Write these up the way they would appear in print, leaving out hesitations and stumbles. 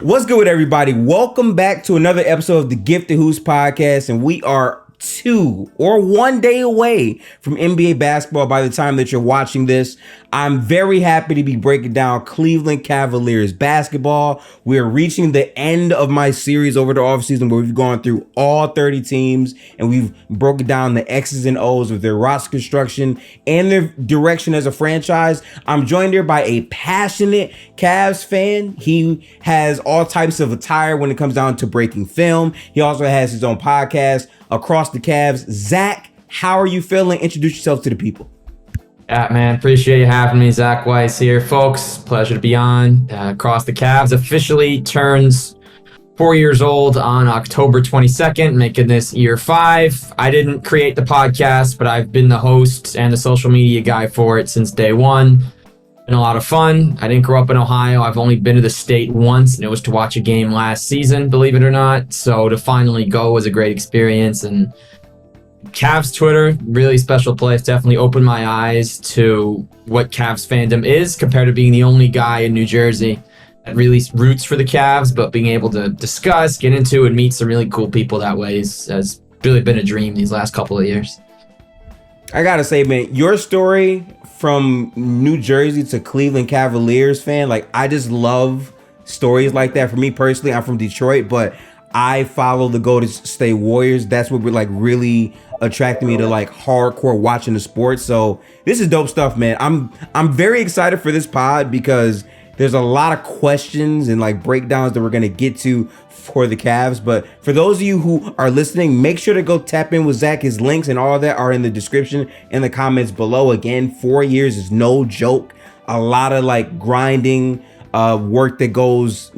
What's good with everybody? Welcome back to another episode of the Gifted Hoops podcast, and we are 2 or 1 day away from NBA basketball by the time that you're watching this. I'm very happy to be breaking down Cleveland Cavaliers basketball. We're reaching the end of my series over the offseason where we've gone through all 30 teams and we've broken down the X's and O's of their roster construction and their direction as a franchise. I'm joined here by a passionate Cavs fan. He has all types of attire when it comes down to breaking film. He also has his own podcast, Across the Cavs. Zach, how are you feeling? Introduce yourself to the people. Yeah, man, appreciate you having me. Zach Weiss here, folks. Pleasure to be on. Across the Cavs officially turns 4 years old on October 22nd, making this year 5. I didn't create the podcast, but I've been the host and the social media guy for it since day one. Been a lot of fun. I didn't grow up in Ohio. I've only been to the state once, and it was to watch a game last season, believe it or not. So to finally go was a great experience. And Cavs Twitter, really special place. Definitely opened my eyes to what Cavs fandom is compared to being the only guy in New Jersey that really roots for the Cavs, but being able to discuss, get into, and meet some really cool people that way has really been a dream these last couple of years. I gotta say, man, your story from New Jersey to Cleveland Cavaliers fan, like, I just love stories like that. For me personally, I'm from Detroit, but I follow the Golden State Warriors. That's what like really attracted me to like hardcore watching the sport. So this is dope stuff, man. I'm very excited for this pod because there's a lot of questions and like breakdowns that we're gonna get to for the Cavs. But for those of you who are listening, make sure to go tap in with Zach. His links and all of that are in the description and the comments below. Again, 4 years is no joke. A lot of like grinding work that goes,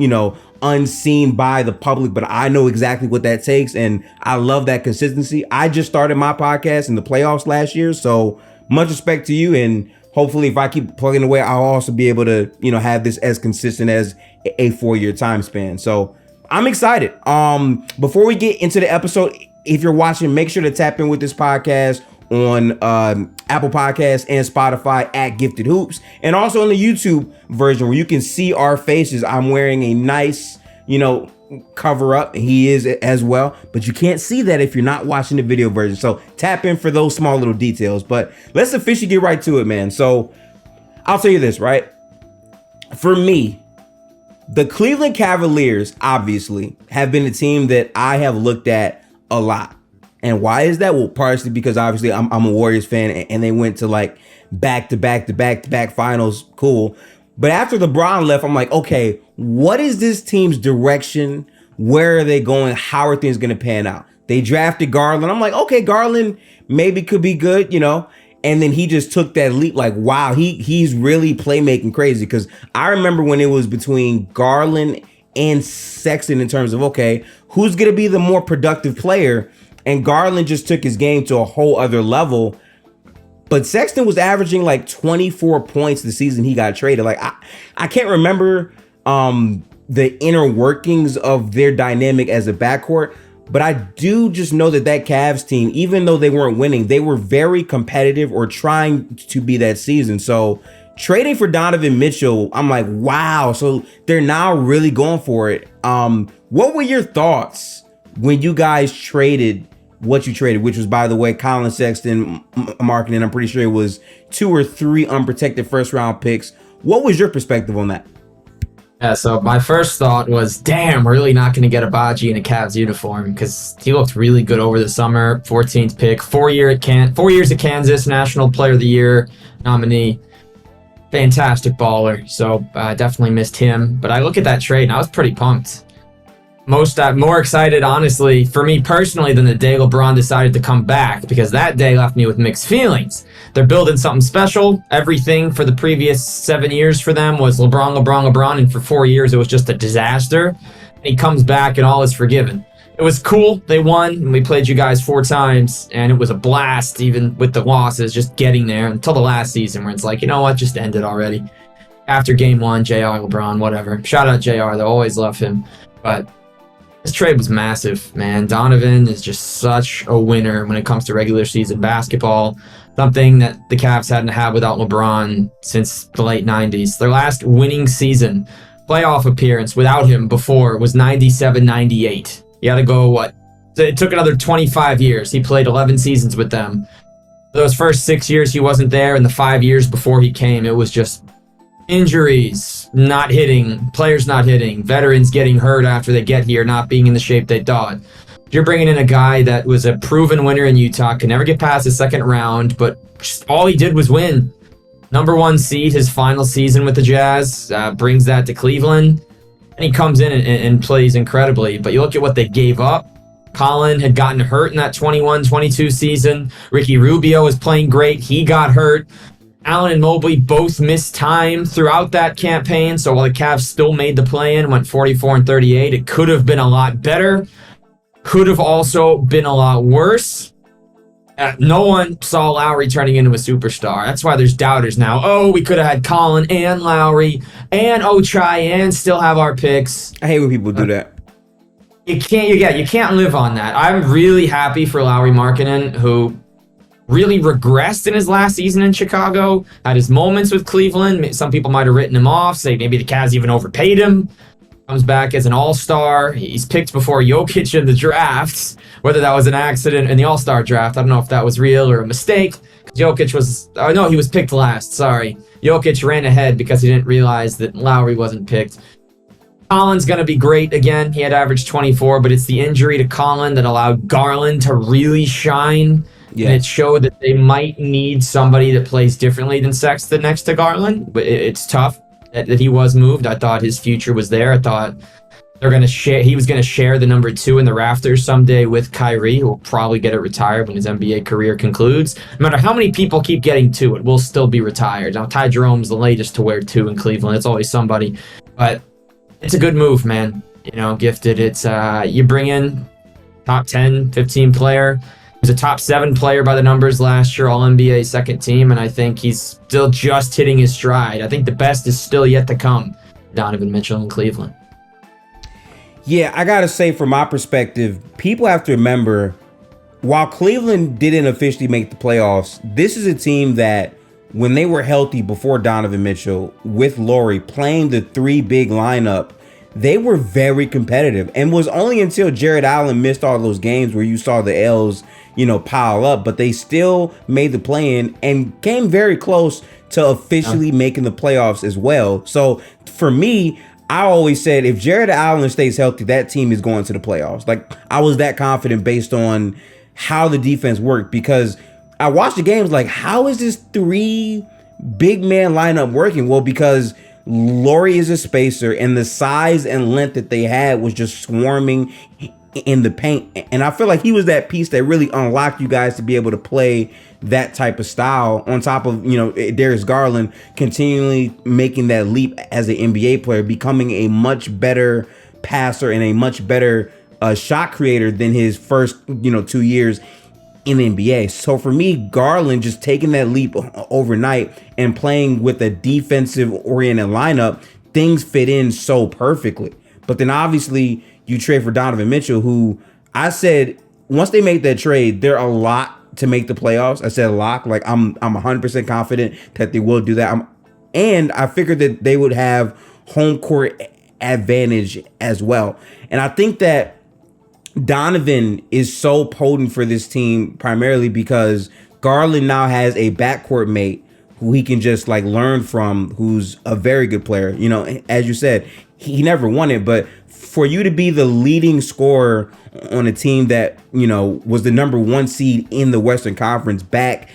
unseen by the public, but I know exactly what that takes, and I love that consistency. I just started my podcast in the playoffs last year, so much respect to you, and hopefully if I keep plugging away, I'll also be able to, have this as consistent as a 4-year time span. So I'm excited. Before we get into the episode, if you're watching, make sure to tap in with this podcast on Apple Podcasts and Spotify at Gifted Hoops, and also on the YouTube version where you can see our faces. I'm wearing a nice, cover up. He is as well, but you can't see that if you're not watching the video version. So tap in for those small little details. But let's officially get right to it, man. So I'll tell you this, right? For me, the Cleveland Cavaliers obviously have been a team that I have looked at a lot. And why is that? Well, partially because obviously I'm a Warriors fan and they went to like back-to-back finals. Cool. But after LeBron left, I'm like, okay, what is this team's direction? Where are they going? How are things going to pan out? They drafted Garland. I'm like, okay, Garland maybe could be good, And then he just took that leap. Like, wow, he's really playmaking crazy. Because I remember when it was between Garland and Sexton in terms of, okay, who's going to be the more productive player? And Garland just took his game to a whole other level. But Sexton was averaging like 24 points the season he got traded. Like, I can't remember the inner workings of their dynamic as a backcourt. But I do just know that Cavs team, even though they weren't winning, they were very competitive or trying to be that season. So trading for Donovan Mitchell, I'm like, wow. So they're now really going for it. What were your thoughts when you guys traded what you traded, which was, by the way, Colin Sexton marketing? I'm pretty sure it was 2 or 3 unprotected first round picks. What was your perspective on that? Yeah, so my first thought was, damn, we're really not going to get Abaji in a Cavs uniform because he looked really good over the summer. 14th pick, 4 years at Kansas, National Player of the Year nominee. Fantastic baller. So definitely missed him. But I look at that trade and I was pretty pumped. More excited, honestly, for me personally, than the day LeBron decided to come back, because that day left me with mixed feelings. They're building something special. Everything for the previous 7 years for them was LeBron, and for 4 years it was just a disaster. And he comes back and all is forgiven. It was cool. They won, and we played you guys 4 times, and it was a blast, even with the losses, just getting there until the last season where it's like, you know what, just end it already. After game 1, JR, LeBron, whatever. Shout out JR, they'll always love him. But this trade was massive, man. Donovan is just such a winner when it comes to regular season basketball. Something that the Cavs hadn't had without LeBron since the late 90s. Their last winning season playoff appearance without him before was 97-98. You got to go, what? It took another 25 years. He played 11 seasons with them. Those first 6 years he wasn't there, and the 5 years before he came, it was just injuries, not hitting, players not hitting, veterans getting hurt after they get here, not being in the shape they thought. You're bringing in a guy that was a proven winner in Utah, could never get past the second round, but just all he did was win. Number 1 seed his final season with the Jazz, brings that to Cleveland, and he comes in and plays incredibly. But you look at what they gave up. Colin had gotten hurt in that 21-22 season. Ricky Rubio was playing great. He got hurt. Allen and Mobley both missed time throughout that campaign. So while the Cavs still made the play-in, went 44-38, it could have been a lot better. Could have also been a lot worse. No one saw Lowry turning into a superstar. That's why there's doubters now. Oh, we could have had Colin and Lowry and Ochai and still have our picks. I hate when people do that. You can't live on that. I'm really happy for Lauri Markkanen, who really regressed in his last season in Chicago, had his moments with Cleveland. Some people might have written him off, say maybe the Cavs even overpaid him. Comes back as an all-star. He's picked before Jokic in the drafts. Whether that was an accident in the all-star draft, I don't know if that was real or a mistake. Jokic was, no, he was picked last, sorry. Jokic ran ahead because he didn't realize that Lowry wasn't picked. Colin's going to be great again. He had averaged 24, but it's the injury to Colin that allowed Garland to really shine. Yeah. And it showed that they might need somebody that plays differently than Sexton next to Garland. But it's tough that he was moved. I thought his future was there. I thought he was going to share the number 2 in the rafters someday with Kyrie, who will probably get it retired when his NBA career concludes. No matter how many people keep getting 2, it will still be retired. Now, Ty Jerome's the latest to wear 2 in Cleveland. It's always somebody. But it's a good move, man. Gifted. It's you bring in top 10, 15 player. He was a top 7 player by the numbers last year, All-NBA second team, and I think he's still just hitting his stride. I think the best is still yet to come. Donovan Mitchell in Cleveland. Yeah, I gotta say, from my perspective, people have to remember, while Cleveland didn't officially make the playoffs, this is a team that, when they were healthy before Donovan Mitchell, with Lauri playing the 3 big lineup, they were very competitive. And was only until Jared Allen missed all those games where you saw the L's, pile up. But they still made the play-in and came very close to officially making the playoffs as well. So for me, I always said if Jared Allen stays healthy, that team is going to the playoffs. Like, I was that confident based on how the defense worked, because I watched the games like, how is this 3 big man lineup working? Well, because Lauri is a spacer, and the size and length that they had was just swarming in the paint. And I feel like he was that piece that really unlocked you guys to be able to play that type of style, on top of, Darius Garland continually making that leap as an NBA player, becoming a much better passer and a much better shot creator than his first, 2 years in the NBA. So for me, Garland just taking that leap overnight and playing with a defensive oriented lineup, things fit in so perfectly. But then obviously you trade for Donovan Mitchell, who I said, once they make that trade, they're a lot to make the playoffs. I said lock. Like, I'm 100% confident that they will do that. And I figured that they would have home court advantage as well. And I think that Donovan is so potent for this team, primarily because Garland now has a backcourt mate who he can just learn from, who's a very good player. As you said, he never won it, but for you to be the leading scorer on a team that, was the number 1 seed in the Western Conference back,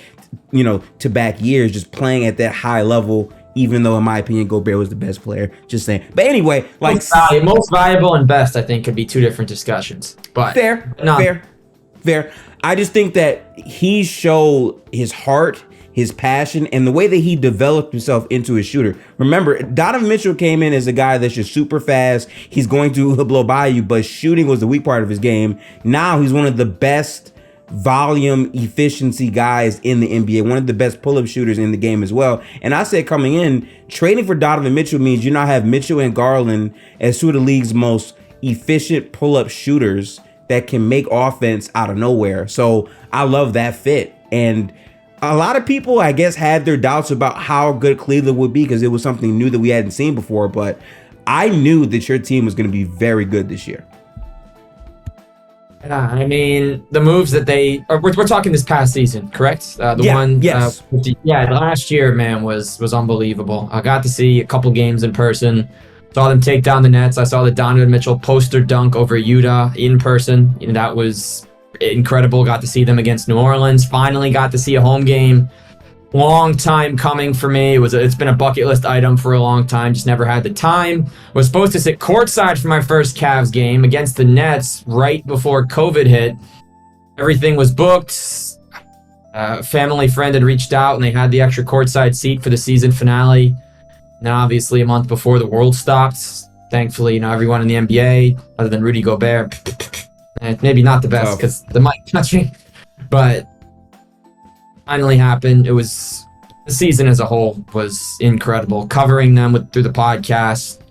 to back years, just playing at that high level, even though in my opinion Gobert was the best player, just saying. But anyway, most valuable and best, I think, could be 2 different discussions. But fair. I just think that he showed his heart, his passion, and the way that he developed himself into a shooter. Remember, Donovan Mitchell came in as a guy that's just super fast. He's going to blow by you, but shooting was the weak part of his game. Now he's one of the best volume efficiency guys in the NBA, one of the best pull-up shooters in the game as well. And I said coming in, trading for Donovan Mitchell means you now have Mitchell and Garland as 2 of the league's most efficient pull-up shooters that can make offense out of nowhere. So I love that fit. And a lot of people, I guess, had their doubts about how good Cleveland would be because it was something new that we hadn't seen before. But I knew that your team was going to be very good this year. Yeah, I mean, the moves that we're talking this past season, correct? Yes. Last year, man, was unbelievable. I got to see a couple games in person, saw them take down the Nets. I saw the Donovan Mitchell poster dunk over Utah in person. That was incredible. Got to see them against New Orleans. Finally got to see a home game. Long time coming for me. It's been a bucket list item for a long time. Just never had the time. Was supposed to sit courtside for my first Cavs game against the Nets right before COVID hit. Everything was booked. A family friend had reached out and they had the extra courtside seat for the season finale. Now, obviously, a month before the world stopped. Thankfully, everyone in the NBA, other than Rudy Gobert, maybe not the best because the mic touching, but finally happened. It was the season as a whole was incredible. Covering them through the podcast,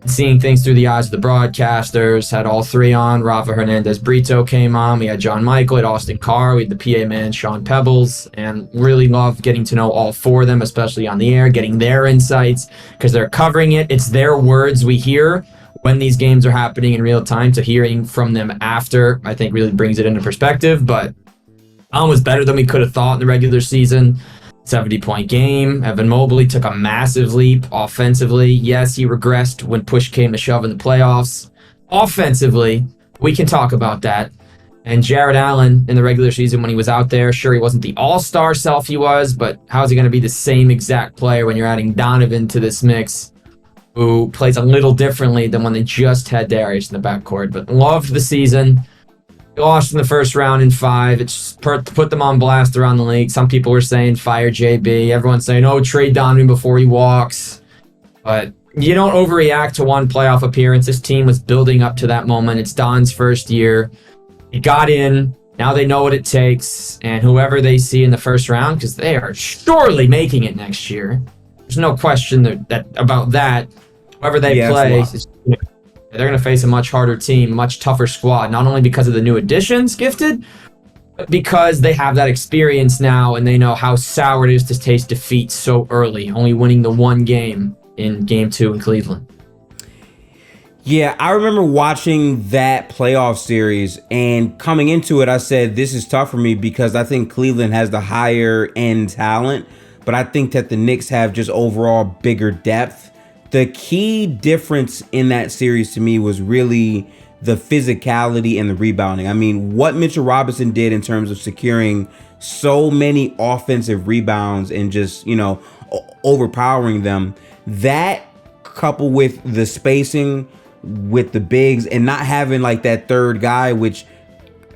seeing things through the eyes of the broadcasters. Had all three on. Rafa Hernandez Brito came on. We had John Michael, we had Austin Carr, we had the PA man Sean Pebbles, and really loved getting to know all four of them, especially on the air, getting their insights because they're covering it. It's their words we hear when these games are happening in real time. To hearing from them after, I think really brings it into perspective. But was better than we could have thought in the regular season. 70-point game. Evan Mobley took a massive leap offensively. Yes, he regressed when push came to shove in the playoffs. Offensively, we can talk about that. And Jared Allen in the regular season when he was out there, sure, he wasn't the all-star self he was, but how's he going to be the same exact player when you're adding Donovan to this mix, who plays a little differently than when they just had Darius in the backcourt? But loved the season. Lost in the first round in 5. It's put them on blast around the league. Some people were saying fire JB. Everyone's saying, trade Donovan before he walks. But you don't overreact to one playoff appearance. This team was building up to that moment. It's Don's first year. He got in. Now they know what it takes. And whoever they see in the first round, because they are surely making it next year. There's no question about that. Whoever they play, they're going to face a much harder team, much tougher squad, not only because of the new additions gifted, but because they have that experience now and they know how sour it is to taste defeat so early, only winning the one game in Game 2 in Cleveland. Yeah, I remember watching that playoff series, and coming into it, I said, this is tough for me because I think Cleveland has the higher end talent, but I think that the Knicks have just overall bigger depth. The key difference in that series to me was really the physicality and the rebounding. I mean, what Mitchell Robinson did in terms of securing so many offensive rebounds and just, overpowering them, that coupled with the spacing with the bigs and not having like that third guy, which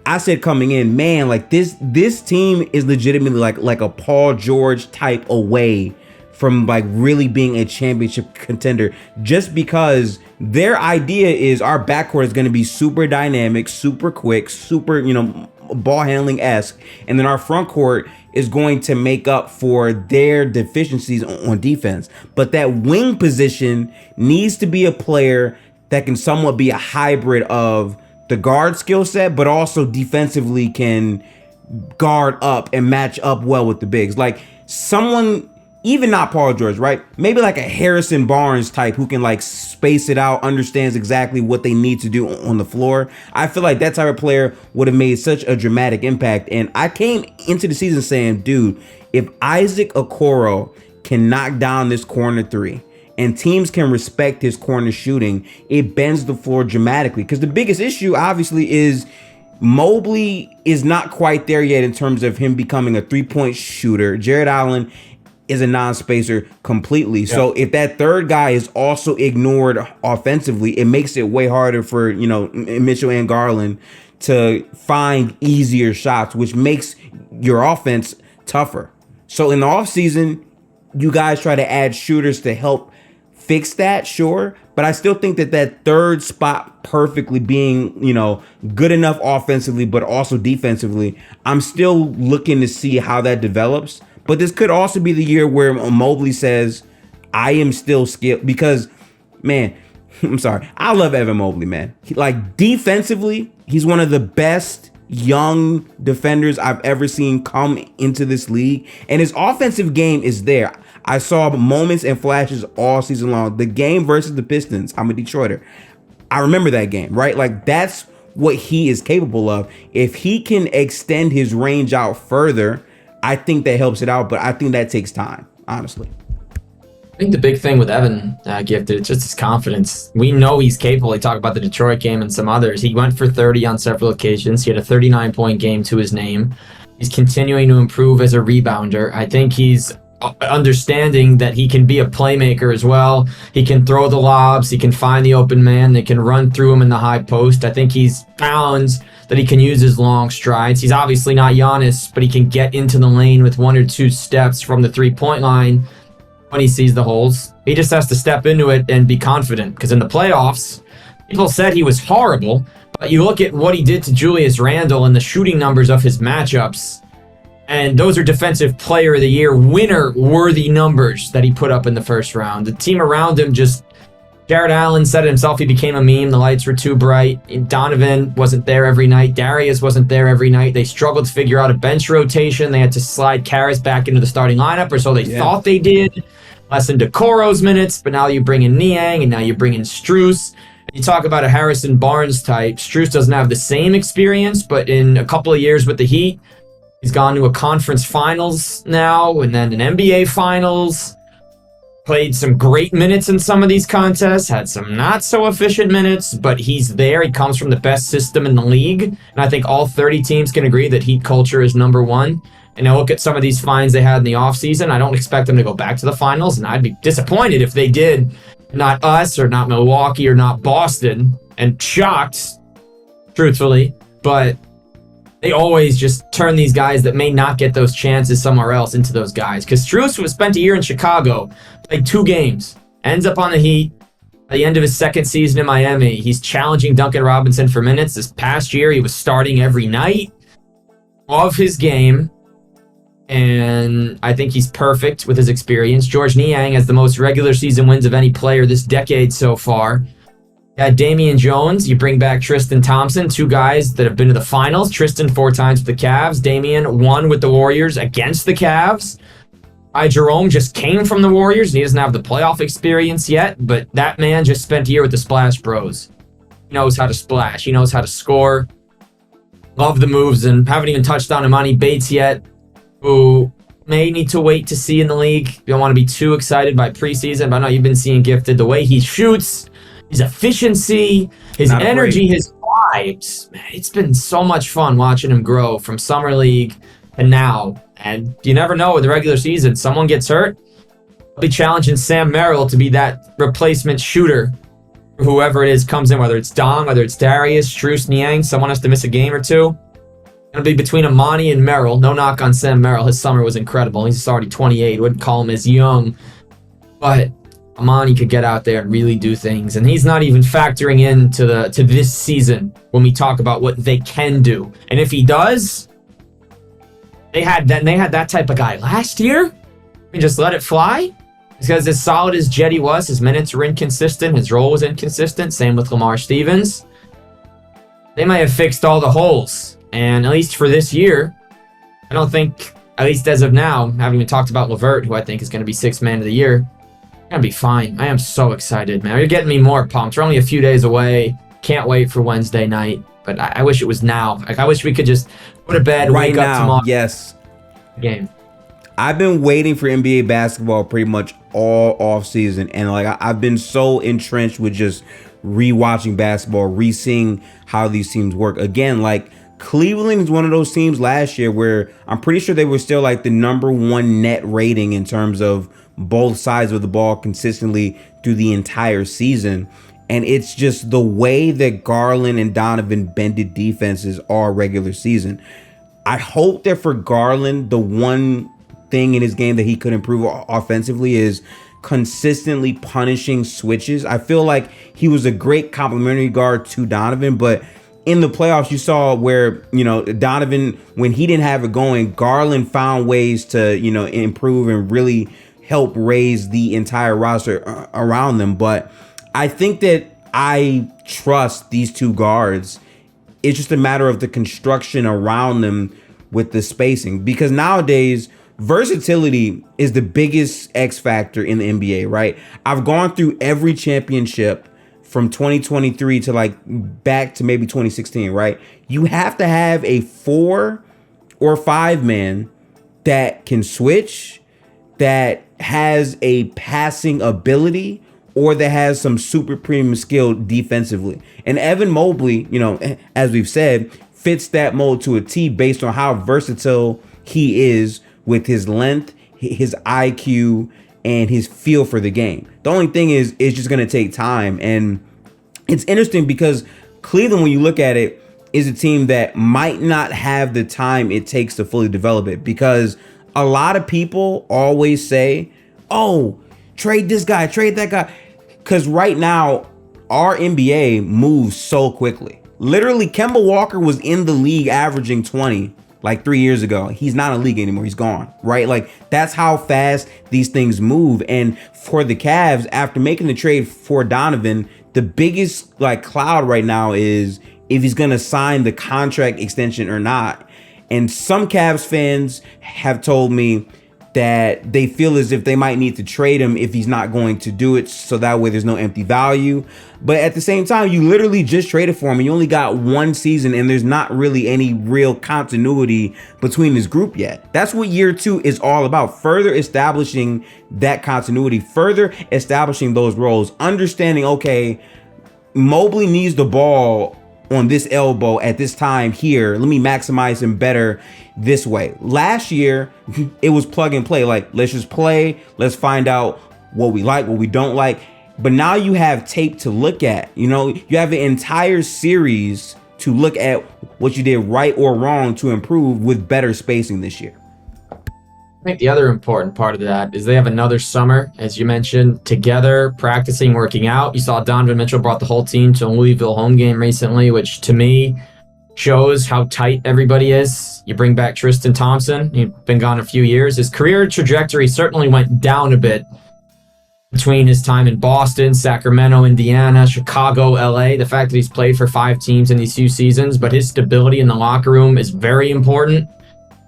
I said coming in, man, like this team is legitimately like a Paul George type away from like really being a championship contender, just because their idea is our backcourt is going to be super dynamic, super quick, super, ball handling-esque, and then our front court is going to make up for their deficiencies on defense. But that wing position needs to be a player that can somewhat be a hybrid of the guard skill set, but also defensively can guard up and match up well with the bigs. Like someone, even not Paul George, right? Maybe like a Harrison Barnes type who can like space it out, understands exactly what they need to do on the floor. I feel like that type of player would have made such a dramatic impact. And I came into the season saying, dude, if Isaac Okoro can knock down this corner three and teams can respect his corner shooting, it bends the floor dramatically. Because the biggest issue obviously is Mobley is not quite there yet in terms of him becoming a three-point shooter. Jared Allen is a non-spacer completely. Yeah. So if that third guy is also ignored offensively, it makes it way harder for, Mitchell and Garland to find easier shots, which makes your offense tougher. So in the offseason, you guys try to add shooters to help fix that, sure. But I still think that third spot perfectly being, good enough offensively, but also defensively, I'm still looking to see how that develops. But this could also be the year where Mobley says, I am still skilled. Because, man, I'm sorry. I love Evan Mobley, man. Defensively, he's one of the best young defenders I've ever seen come into this league. And his offensive game is there. I saw moments and flashes all season long. The game versus the Pistons, I'm a Detroiter. I remember that game, right? Like, that's what he is capable of. If he can extend his range out further, I think that helps it out, but I think that takes time, honestly. I think the big thing with Evan Gifted, it's just his confidence. We know he's capable. He talked about the Detroit game and some others. He went for 30 on several occasions. He had a 39-point game to his name. He's continuing to improve as a rebounder. I think he's understanding that he can be a playmaker as well. He can throw the lobs. He can find the open man. They can run through him in the high post. I think he's found that he can use his long strides. He's obviously not Giannis, but he can get into the lane with 1 or 2 steps from the three-point line when he sees the holes. He just has to step into it and be confident, because in the playoffs, people said he was horrible, but you look at what he did to Julius Randle and the shooting numbers of his matchups, and those are Defensive Player of the Year winner-worthy numbers that he put up in the first round. The team around him just... Jared Allen said it himself, he became a meme. The lights were too bright. Donovan wasn't there every night. Darius wasn't there every night. They struggled to figure out a bench rotation. They had to slide Karras back into the starting lineup, or so they thought they did. Lessen Decoro's minutes, but now you bring in Niang, and now you bring in Strus. You talk about a Harrison Barnes type. Strus doesn't have the same experience, but in a couple of years with the Heat, he's gone to a conference finals now, and then an NBA finals. Played some great minutes in some of these contests, had some not so efficient minutes, but he's there. He comes from the best system in the league. And I think all 30 teams can agree that Heat culture is number one. And now look at some of these finds they had in the offseason. I don't expect them to go back to the finals, and I'd be disappointed if they did. Not us, or not Milwaukee, or not Boston, and shocked, truthfully. But they always just turn these guys that may not get those chances somewhere else into those guys. Because Strus, who spent a year in Chicago, played 2 games, ends up on the Heat. At the end of his second season in Miami, he's challenging Duncan Robinson for minutes. This past year, he was starting every night of his game. And I think he's perfect with his experience. George Niang has the most regular season wins of any player this decade so far. Damian Jones, you bring back Tristan Thompson, 2 guys that have been to the finals. Tristan 4 times with the Cavs. Damian 1 with the Warriors against the Cavs. Jerome just came from the Warriors, and he doesn't have the playoff experience yet, but that man just spent a year with the Splash Bros. He knows how to splash. He knows how to score. Love the moves, and haven't even touched on Imani Bates yet, who may need to wait to see in the league. You don't want to be too excited by preseason, but I know you've been seeing Gifted. The way he shoots, his efficiency, his energy, his vibes. Man, it's been so much fun watching him grow from Summer League to now. And you never know with the regular season. Someone gets hurt, they'll be challenging Sam Merrill to be that replacement shooter. Whoever it is comes in, whether it's Dom, whether it's Darius, Strus, Niang, someone has to miss a game or 2. It'll be between Imani and Merrill. No knock on Sam Merrill. His summer was incredible. He's already 28. Wouldn't call him as young. But Imani could get out there and really do things. And he's not even factoring into to this season when we talk about what they can do. And if he does, they had that type of guy last year. And just let it fly. Because as solid as Jetty was, his minutes were inconsistent. His role was inconsistent. Same with Lamar Stevens. They might have fixed all the holes. And at least for this year, I don't think, at least as of now, haven't even talked about LeVert, who I think is going to be 6th man of the year. Going to be fine. I am so excited, man. You're getting me more pumped. We're only a few days away. Can't wait for Wednesday night. But I wish it was now. Like, I wish we could just go to bed, wake up tomorrow. Yes. Game. I've been waiting for NBA basketball pretty much all off season, and like I've been so entrenched with just rewatching basketball, re-seeing how these teams work. Again, like Cleveland is one of those teams last year where I'm pretty sure they were still like the #1 net rating in terms of both sides of the ball consistently through the entire season. And it's just the way that Garland and Donovan bended defenses all regular season. I hope that for Garland, the one thing in his game that he could improve offensively is consistently punishing switches. I feel like he was a great complementary guard to Donovan, but in the playoffs, you saw where, you know, Donovan, when he didn't have it going, Garland found ways to, you know, improve and really help raise the entire roster around them. But I think that I trust these 2 guards. It's just a matter of the construction around them with the spacing, because nowadays versatility is the biggest X factor in the NBA, right? I've gone through every championship from 2023 to like back to maybe 2016, right? You have to have a 4 or 5 man that can switch, that has a passing ability, or that has some super premium skill defensively. And Evan Mobley, you know, as we've said, fits that mold to a T based on how versatile he is with his length, his IQ, and his feel for the game. The only thing is, it's just going to take time. And it's interesting because Cleveland, when you look at it, is a team that might not have the time it takes to fully develop it, because a lot of people always say, oh, trade this guy, trade that guy. Because right now, our NBA moves so quickly. Literally, Kemba Walker was in the league averaging 20 like 3 years ago. He's not in the league anymore. He's gone, right? Like, that's how fast these things move. And for the Cavs, after making the trade for Donovan, the biggest like cloud right now is if he's going to sign the contract extension or not. And some Cavs fans have told me that they feel as if they might need to trade him if he's not going to do it, so that way there's no empty value. But at the same time, you literally just traded for him and you only got 1 season, and there's not really any real continuity between this group yet. That's what year 2 is all about. Further establishing that continuity, further establishing those roles, understanding, okay, Mobley needs the ball on this elbow at this time here. Let me maximize him better this way. Last year, it was plug and play. Like, let's just play. Let's find out what we like, what we don't like. But now you have tape to look at. You know, you have an entire series to look at what you did right or wrong to improve with better spacing this year. I think the other important part of that is they have another summer, as you mentioned, together, practicing, working out. You saw Donovan Mitchell brought the whole team to a Louisville home game recently, which to me shows how tight everybody is. You bring back Tristan Thompson. He's been gone a few years. His career trajectory certainly went down a bit between his time in Boston, Sacramento, Indiana, Chicago, LA. The fact that he's played for 5 teams in these few seasons, but his stability in the locker room is very important.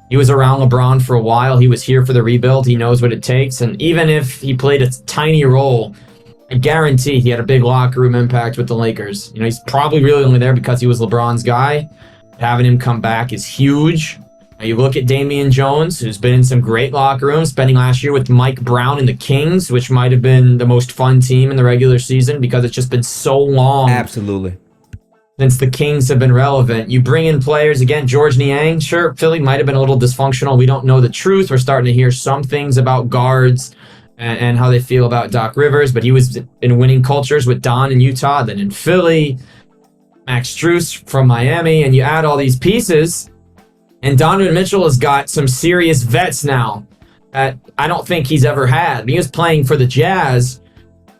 He was around LeBron for a while. He was here for the rebuild. He knows what it takes. And even if he played a tiny role, I guarantee he had a big locker room impact with the Lakers. You know, he's probably really only there because he was LeBron's guy. Having him come back is huge. Now you look at Damian Jones, who's been in some great locker rooms, spending last year with Mike Brown and the Kings, which might have been the most fun team in the regular season because it's just been so long. Absolutely. Since the Kings have been relevant. You bring in players, again, George Niang, sure, Philly might have been a little dysfunctional. We don't know the truth. We're starting to hear some things about guards and how they feel about Doc Rivers, but he was in winning cultures with Don in Utah, then in Philly, Max Strus from Miami, and you add all these pieces, and Donovan Mitchell has got some serious vets now that I don't think he's ever had. When he was playing for the Jazz,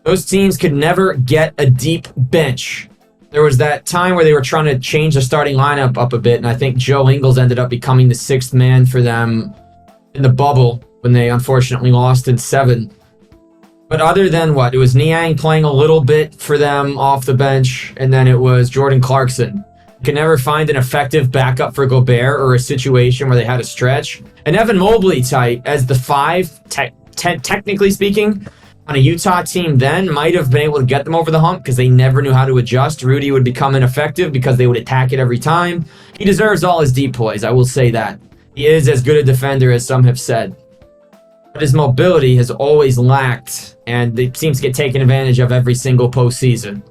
those teams could never get a deep bench. There was that time where they were trying to change the starting lineup up a bit, and I think Joe Ingles ended up becoming the 6th man for them in the bubble when they unfortunately lost in 7. But other than what? It was Niang playing a little bit for them off the bench, and then it was Jordan Clarkson. You could never find an effective backup for Gobert or a situation where they had a stretch. And Evan Mobley tight as the 5, technically speaking, on a Utah team then might have been able to get them over the hump because they never knew how to adjust. Rudy would become ineffective because they would attack it every time. He deserves all his deep plays, I will say that. He is as good a defender as some have said. But his mobility has always lacked, and it seems to get taken advantage of every single postseason.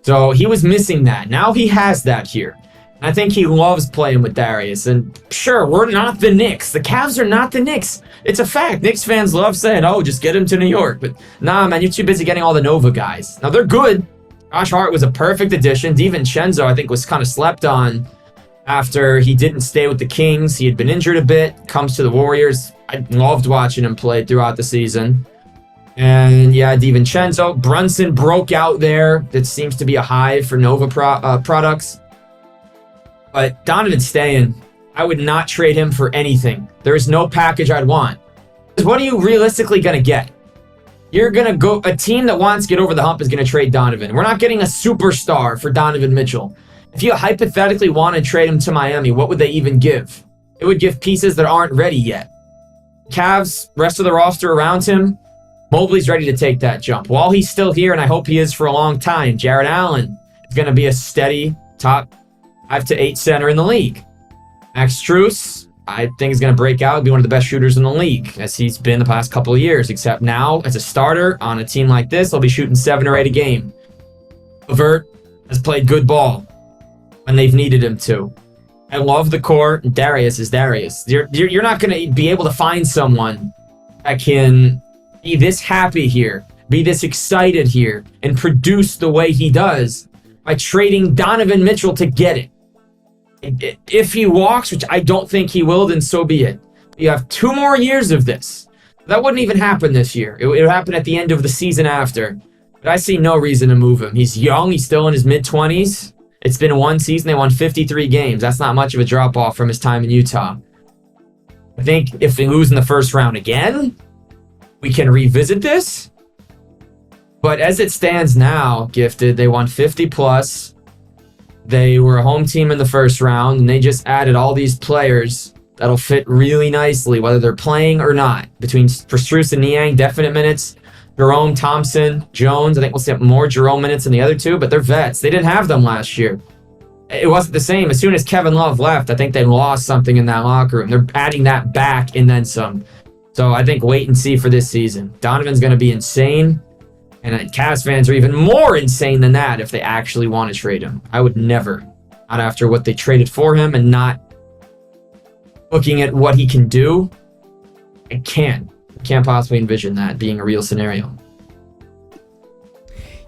So he was missing that. Now he has that here. I think he loves playing with Darius. And sure, we're not the Knicks. The Cavs are not the Knicks. It's a fact. Knicks fans love saying, oh, just get him to New York. But nah, man, you're too busy getting all the Nova guys. Now, they're good. Josh Hart was a perfect addition. DiVincenzo, I think, was kind of slept on after he didn't stay with the Kings. He had been injured a bit. Comes to the Warriors. I loved watching him play throughout the season. And yeah, DiVincenzo. Brunson broke out there. That seems to be a hive for Nova products. But Donovan's staying. I would not trade him for anything. There is no package I'd want. Because what are you realistically going to get? You're going to go... A team that wants to get over the hump is going to trade Donovan. We're not getting a superstar for Donovan Mitchell. If you hypothetically want to trade him to Miami, what would they even give? It would give pieces that aren't ready yet. Cavs, rest of the roster around him, Mobley's ready to take that jump. While he's still here, and I hope he is for a long time, Jarrett Allen is going to be a steady top 5 to 8 center in the league. Max Strus, I think is going to break out and be one of the best shooters in the league, as he's been the past couple of years, except now, as a starter on a team like this, he'll be shooting 7 or 8 a game. LeVert has played good ball when they've needed him to. I love the core. Darius is Darius. You're not going to be able to find someone that can be this happy here, be this excited here, and produce the way he does by trading Donovan Mitchell to get it. If he walks, which I don't think he will, then so be it. You have 2 more years of this. That wouldn't even happen this year. It would happen at the end of the season after. But I see no reason to move him. He's young. He's still in his mid-20s. It's been 1 season. They won 53 games. That's not much of a drop-off from his time in Utah. I think if they lose in the first round again, we can revisit this. But as it stands now, Gifted, they won 50+. They were a home team in the first round, and they just added all these players that'll fit really nicely, whether they're playing or not. For Strus and Niang, definite minutes. Jerome, Thompson, Jones, I think we'll see more Jerome minutes than the other two, but they're vets. They didn't have them last year. It wasn't the same. As soon as Kevin Love left, I think they lost something in that locker room. They're adding that back and then some. So I think wait and see for this season. Donovan's going to be insane, and Cavs fans are even more insane than that if they actually want to trade him. I would never. Not after what they traded for him and not looking at what he can do. I can't possibly envision that being a real scenario.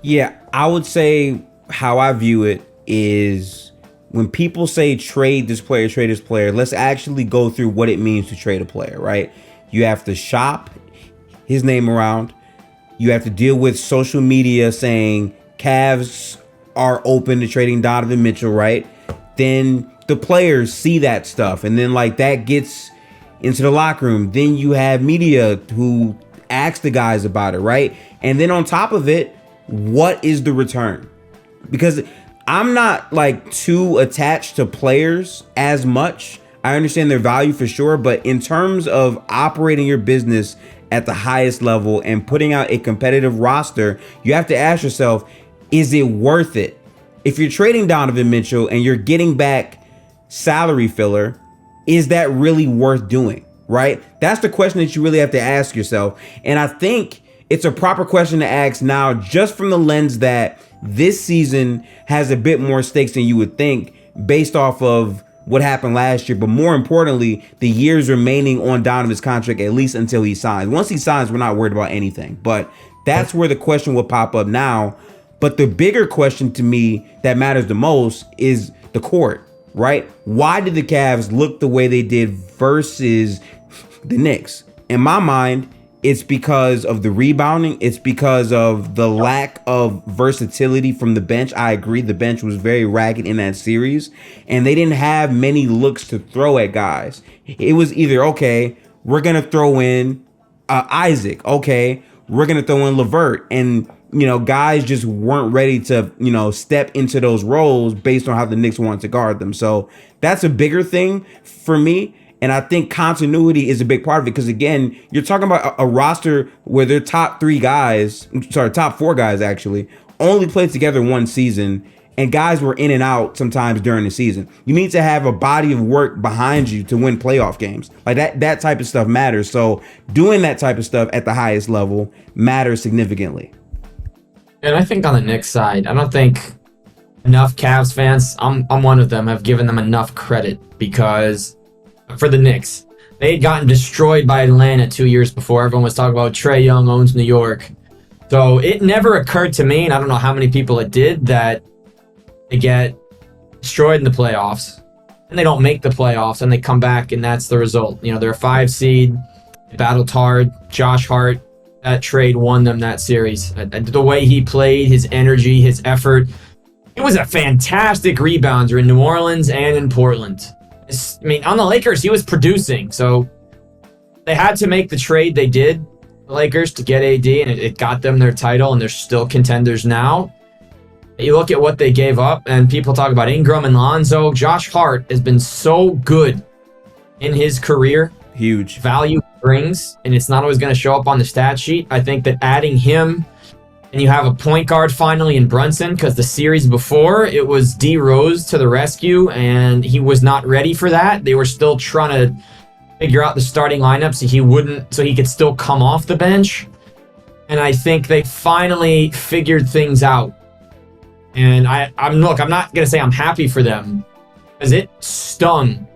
Yeah, I would say how I view it is when people say trade this player, let's actually go through what it means to trade a player, right? You have to shop his name around. You have to deal with social media saying Cavs are open to trading Donovan Mitchell, right? Then the players see that stuff, and then like that gets into the locker room. Then you have media who ask the guys about it, right? And then on top of it, what is the return? Because I'm not like too attached to players as much. I understand their value for sure, but in terms of operating your business at the highest level and putting out a competitive roster, you have to ask yourself, is it worth it? If you're trading Donovan Mitchell and you're getting back salary filler, is that really worth doing, right? That's the question that you really have to ask yourself. And I think it's a proper question to ask now, just from the lens that this season has a bit more stakes than you would think based off of what happened last year. But more importantly, the years remaining on Donovan's contract, at least until he signs. Once he signs, we're not worried about anything. But that's where the question will pop up now. But the bigger question to me that matters the most is the court. Right? Why did the Cavs look the way they did versus the Knicks? In my mind, it's because of the rebounding. It's because of the lack of versatility from the bench. I agree. The bench was very ragged in that series, and they didn't have many looks to throw at guys. It was either, okay, we're going to throw in Isaac. Okay, we're going to throw in LeVert. And guys just weren't ready to, step into those roles based on how the Knicks wanted to guard them. So that's a bigger thing for me. And I think continuity is a big part of it. Because again, you're talking about a roster where their top 4 guys actually only played together 1 season. And guys were in and out sometimes during the season. You need to have a body of work behind you to win playoff games. Like that type of stuff matters. So doing that type of stuff at the highest level matters significantly. And I think on the Knicks side, I don't think enough Cavs fans, I'm one of them, have given them enough credit, because for the Knicks, they had gotten destroyed by Atlanta 2 years before. Everyone was talking about Trae Young owns New York. So it never occurred to me, and I don't know how many people it did, that they get destroyed in the playoffs and they don't make the playoffs and they come back and that's the result. They're a 5 seed, they battled hard. Josh Hart, that trade won them that series. The way he played, his energy, his effort. It was a fantastic rebounder in New Orleans and in Portland. On the Lakers, he was producing. So they had to make the trade they did, the Lakers, to get AD, and it got them their title, and they're still contenders now. You look at what they gave up, and people talk about Ingram and Lonzo. Josh Hart has been so good in his career. Huge. Value brings, and it's not always going to show up on the stat sheet. I think that adding him, and you have a point guard finally in Brunson, because the series before, it was D Rose to the rescue, and he was not ready for that. They were still trying to figure out the starting lineup so he could still come off the bench. And I think they finally figured things out. And I'm not gonna say I'm happy for them, because it stung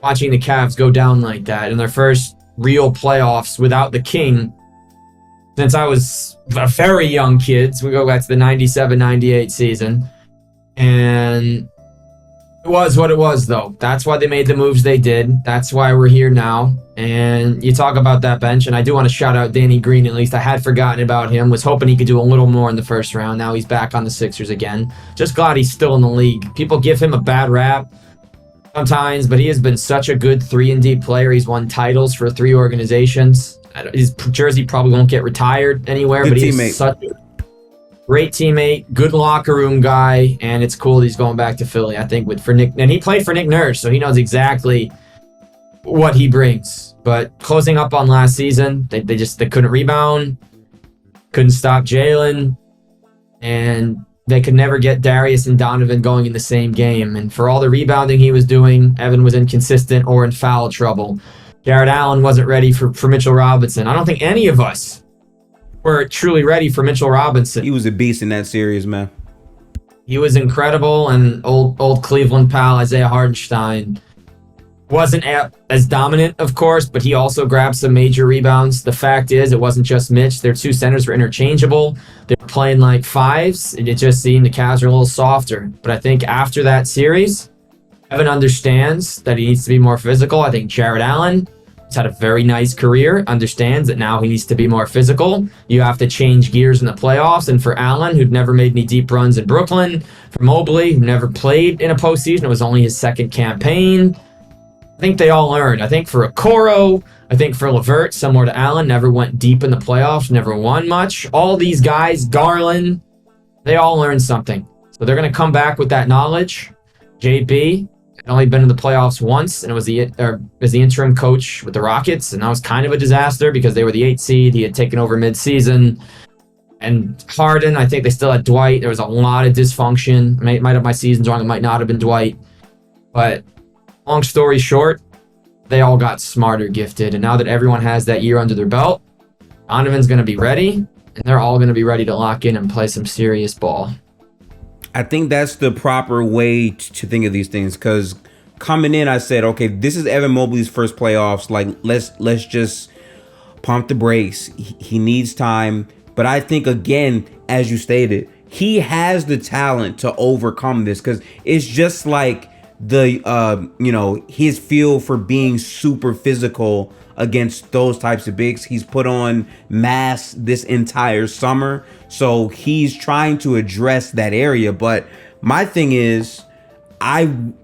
watching the Cavs go down like that in their first real playoffs without the King since I was a very young kid. So we go back to the 97-98 season. And it was what it was, though. That's why they made the moves they did. That's why we're here now. And you talk about that bench, and I do want to shout out Danny Green, at least. I had forgotten about him. Was hoping he could do a little more in the first round. Now he's back on the Sixers again. Just glad he's still in the league. People give him a bad rap sometimes, but he has been such a good 3-and-D player. He's won titles for 3 organizations. His jersey probably won't get retired anywhere, good but he's teammate. such a great teammate, good locker room guy, and it's cool that he's going back to Philly. I think for Nick, and he played for Nick Nurse, so he knows exactly what he brings. But closing up on last season, they couldn't rebound, couldn't stop Jalen, and they could never get Darius and Donovan going in the same game. And for all the rebounding he was doing, Evan was inconsistent or in foul trouble. Jared Allen wasn't ready for Mitchell Robinson. I don't think any of us were truly ready for Mitchell Robinson. He was a beast in that series, man. He was incredible, and old Cleveland pal Isaiah Hartenstein wasn't as dominant, of course, but he also grabbed some major rebounds. The fact is, it wasn't just Mitch. Their 2 centers were interchangeable. They were playing like 5s, and it just seemed the Cavs were a little softer. But I think after that series, Evan understands that he needs to be more physical. I think Jared Allen, he's had a very nice career, understands that now he needs to be more physical. You have to change gears in the playoffs. And for Allen, who'd never made any deep runs in Brooklyn, for Mobley, who never played in a postseason, it was only his second campaign. I think they all learned. I think for Okoro, I think for LeVert, similar to Allen, never went deep in the playoffs, never won much. All these guys, Garland, they all learned something. So they're going to come back with that knowledge. JB had only been in the playoffs once, and it was as the interim coach with the Rockets, and that was kind of a disaster because they were the 8th seed. He had taken over mid-season. And Harden, I think they still had Dwight. There was a lot of dysfunction. Might have my seasons wrong. It might not have been Dwight. But long story short, they all got smarter gifted. And now that everyone has that year under their belt, Donovan's going to be ready, and they're all going to be ready to lock in and play some serious ball. I think that's the proper way to think of these things, because coming in, I said, okay, this is Evan Mobley's first playoffs. Like, let's just pump the brakes. He needs time. But I think, again, as you stated, he has the talent to overcome this, because it's just like his feel for being super physical against those types of bigs. He's put on mass this entire summer, so he's trying to address that area. But my thing is, I'm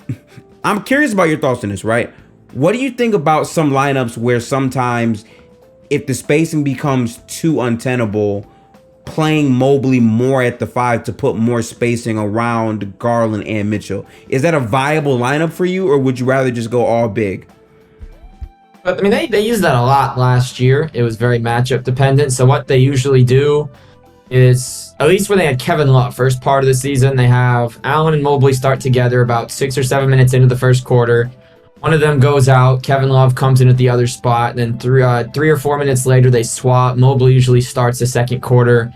curious about your thoughts on this, right? What do you think about some lineups where sometimes if the spacing becomes too untenable, playing Mobley more at the 5 to put more spacing around Garland and Mitchell? Is that a viable lineup for you, or would you rather just go all big? But I mean, they used that a lot last year. It was very matchup dependent. So what they usually do is, at least when they had Kevin Love, first part of the season, they have Allen and Mobley start together about 6 or 7 minutes into the first quarter. One of them goes out. Kevin Love comes in at the other spot. And then 3 or 4 minutes later, they swap. Mobley usually starts the second quarter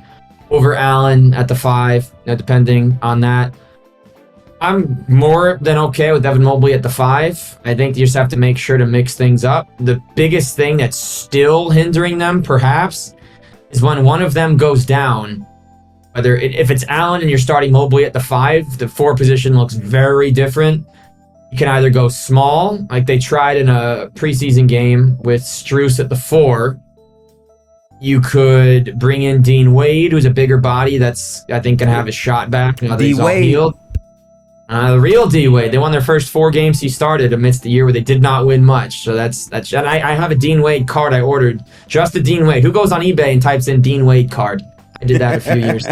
over Allen at the 5, depending on that. I'm more than okay with Evan Mobley at the 5. I think you just have to make sure to mix things up. The biggest thing that's still hindering them, perhaps, is when one of them goes down. If it's Allen and you're starting Mobley at the 5, the 4 position looks very different. You can either go small, like they tried in a preseason game with Strus at the 4. You could bring in Dean Wade, who's a bigger body that's, I think, going to have his shot back. D-Wade. The real D-Wade. They won their first 4 games he started amidst the year where they did not win much. So that's. And I have a Dean Wade card I ordered. Just a Dean Wade. Who goes on eBay and types in Dean Wade card? I did that a few years.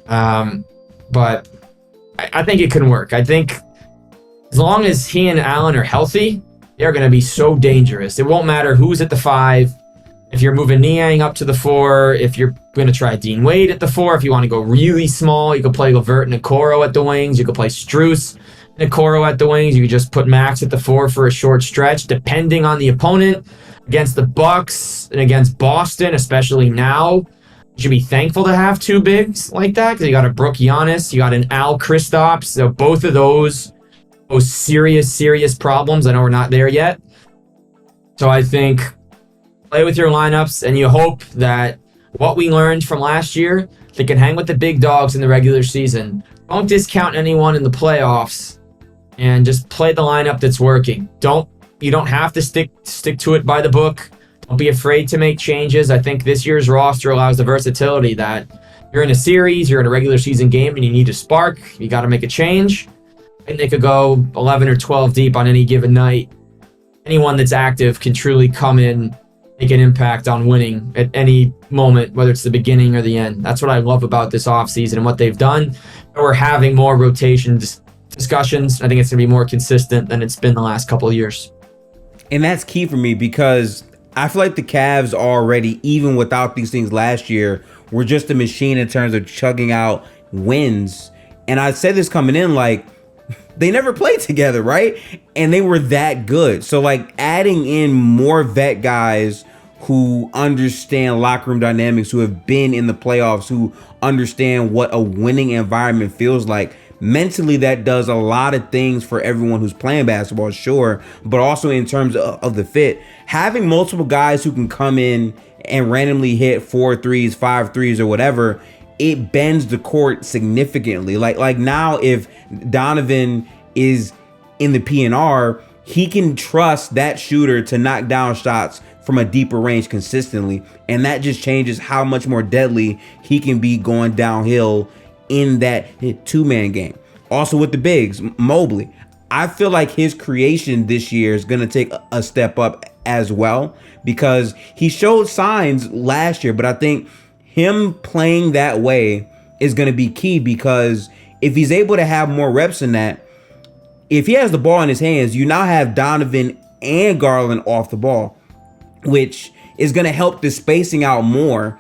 But I think it can work. I think as long as he and Allen are healthy, they're going to be so dangerous. It won't matter who's at the 5. If you're moving Niang up to the 4, if you're going to try Dean Wade at the 4, if you want to go really small, you could play Levert and Okoro at the wings. You could play Strus and Okoro at the wings. You could just put Max at the 4 for a short stretch, depending on the opponent. Against the Bucks and against Boston, especially now, you should be thankful to have 2 bigs like that, because you got a Brook Giannis, you got an Al Kristaps. So both of those serious problems. I know we're not there yet. So I think play with your lineups, and you hope that what we learned from last year, they can hang with the big dogs in the regular season. Don't discount anyone in the playoffs, and just play the lineup that's working. You don't have to stick to it by the book. Don't be afraid to make changes. I think this year's roster allows the versatility that you're in a series, you're in a regular season game, and you need a spark. You got to make a change. And they could go 11 or 12 deep on any given night. Anyone that's active can truly come in, make an impact on winning at any moment, whether it's the beginning or the end. That's what I love about this offseason and what they've done. We're having more rotation discussions. I think it's going to be more consistent than it's been the last couple of years. And that's key for me, because I feel like the Cavs already, even without these things last year, were just a machine in terms of chugging out wins. And I said this coming in, like, they never played together, right? And they were that good. So, like, adding in more vet guys who understand locker room dynamics, who have been in the playoffs, who understand what a winning environment feels like, mentally, that does a lot of things for everyone who's playing basketball, sure, but also in terms of the fit. Having multiple guys who can come in and randomly hit 4 threes, 5 threes, or whatever, it bends the court significantly. Like now, if Donovan is in the PNR, he can trust that shooter to knock down shots from a deeper range consistently, and that just changes how much more deadly he can be going downhill in that 2-man game. Also with the bigs, Mobley, I feel like his creation this year is going to take a step up as well, because he showed signs last year, but I think him playing that way is going to be key, because if he's able to have more reps in that, if he has the ball in his hands, you now have Donovan and Garland off the ball, which is going to help the spacing out more,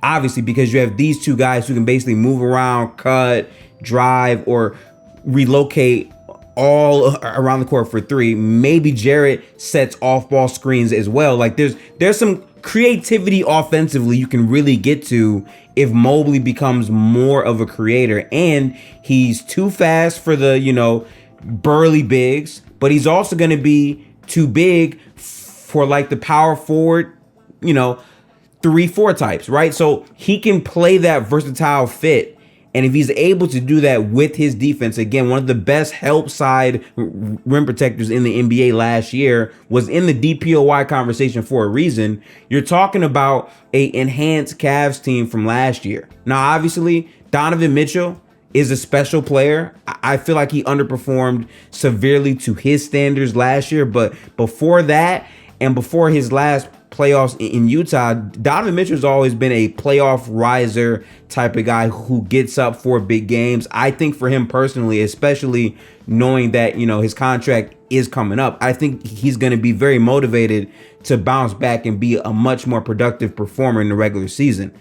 obviously, because you have these 2 guys who can basically move around, cut, drive, or relocate all around the court for 3. Maybe Jarrett sets off-ball screens as well. Like, there's some creativity offensively you can really get to if Mobley becomes more of a creator. And he's too fast for the, burly bigs, but he's also going to be too big for like the power forward, 3-4 types, right? So he can play that versatile fit. And if he's able to do that with his defense, again, one of the best help side rim protectors in the NBA last year, was in the DPOY conversation for a reason. You're talking about a enhanced Cavs team from last year. Now, obviously, Donovan Mitchell is a special player. I feel like he underperformed severely to his standards last year. But before that, and before his last playoffs in Utah, Donovan Mitchell's always been a playoff riser type of guy who gets up for big games. I think for him personally, especially knowing that, his contract is coming up, I think he's going to be very motivated to bounce back and be a much more productive performer in the regular season.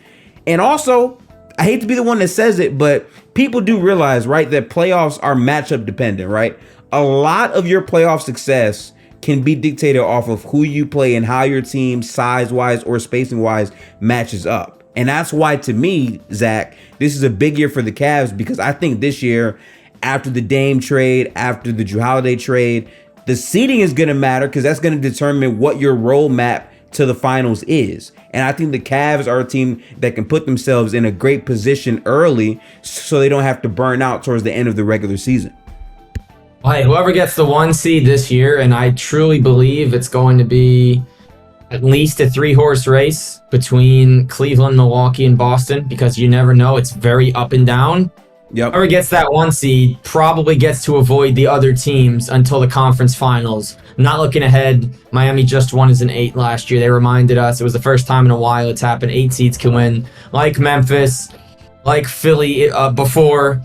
And also, I hate to be the one that says it, but people do realize, right, that playoffs are matchup dependent, right? A lot of your playoff success can be dictated off of who you play and how your team, size-wise or spacing-wise, matches up. And that's why, to me, Zach, this is a big year for the Cavs, because I think this year, after the Dame trade, after the Jrue Holiday trade, the seeding is going to matter, because that's going to determine what your roadmap to the finals is. And I think the Cavs are a team that can put themselves in a great position early so they don't have to burn out towards the end of the regular season. Hey, whoever gets the 1 seed this year, and I truly believe it's going to be at least a 3-horse race between Cleveland, Milwaukee, and Boston, because you never know. It's very up and down. Yep. Whoever gets that 1 seed probably gets to avoid the other teams until the conference finals. Not looking ahead, Miami just won as an 8 last year. They reminded us it was the first time in a while it's happened. 8 seeds can win, like Memphis, like Philly before.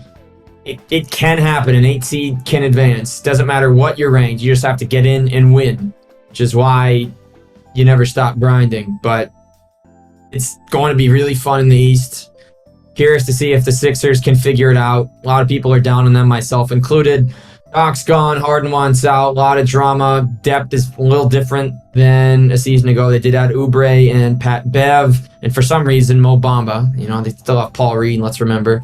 it can happen. An 8 seed can advance. Doesn't matter what your rank. You just have to get in and win, which is why you never stop grinding. But it's going to be really fun in the East. Curious to see if the Sixers can figure it out. A lot of people are down on them, myself included. Doc's gone, Harden wants out, a lot of drama. Depth is a little different than a season ago. They did add Oubre and Pat Bev, and for some reason, Mo Bamba. You know, they still have Paul Reed, let's remember.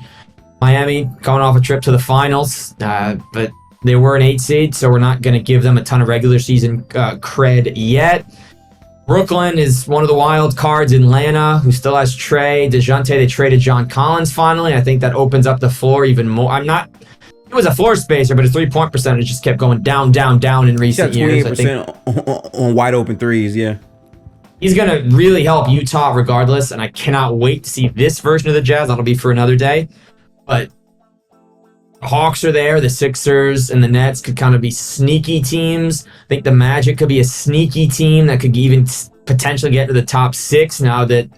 Miami going off a trip to the finals, but they were an 8 seed, so we're not going to give them a ton of regular season cred yet. Brooklyn is one of the wild cards. Atlanta, who still has Trey, DeJounte. They traded John Collins finally. I think that opens up the floor even more. It was a floor spacer, but his 3-point percentage just kept going down in recent years. 28% on wide open threes, yeah. He's going to really help Utah regardless, and I cannot wait to see this version of the Jazz. That'll be for another day. But the Hawks are there. The Sixers and the Nets could kind of be sneaky teams. I think the Magic could be a sneaky team that could even potentially get to the top 6 now that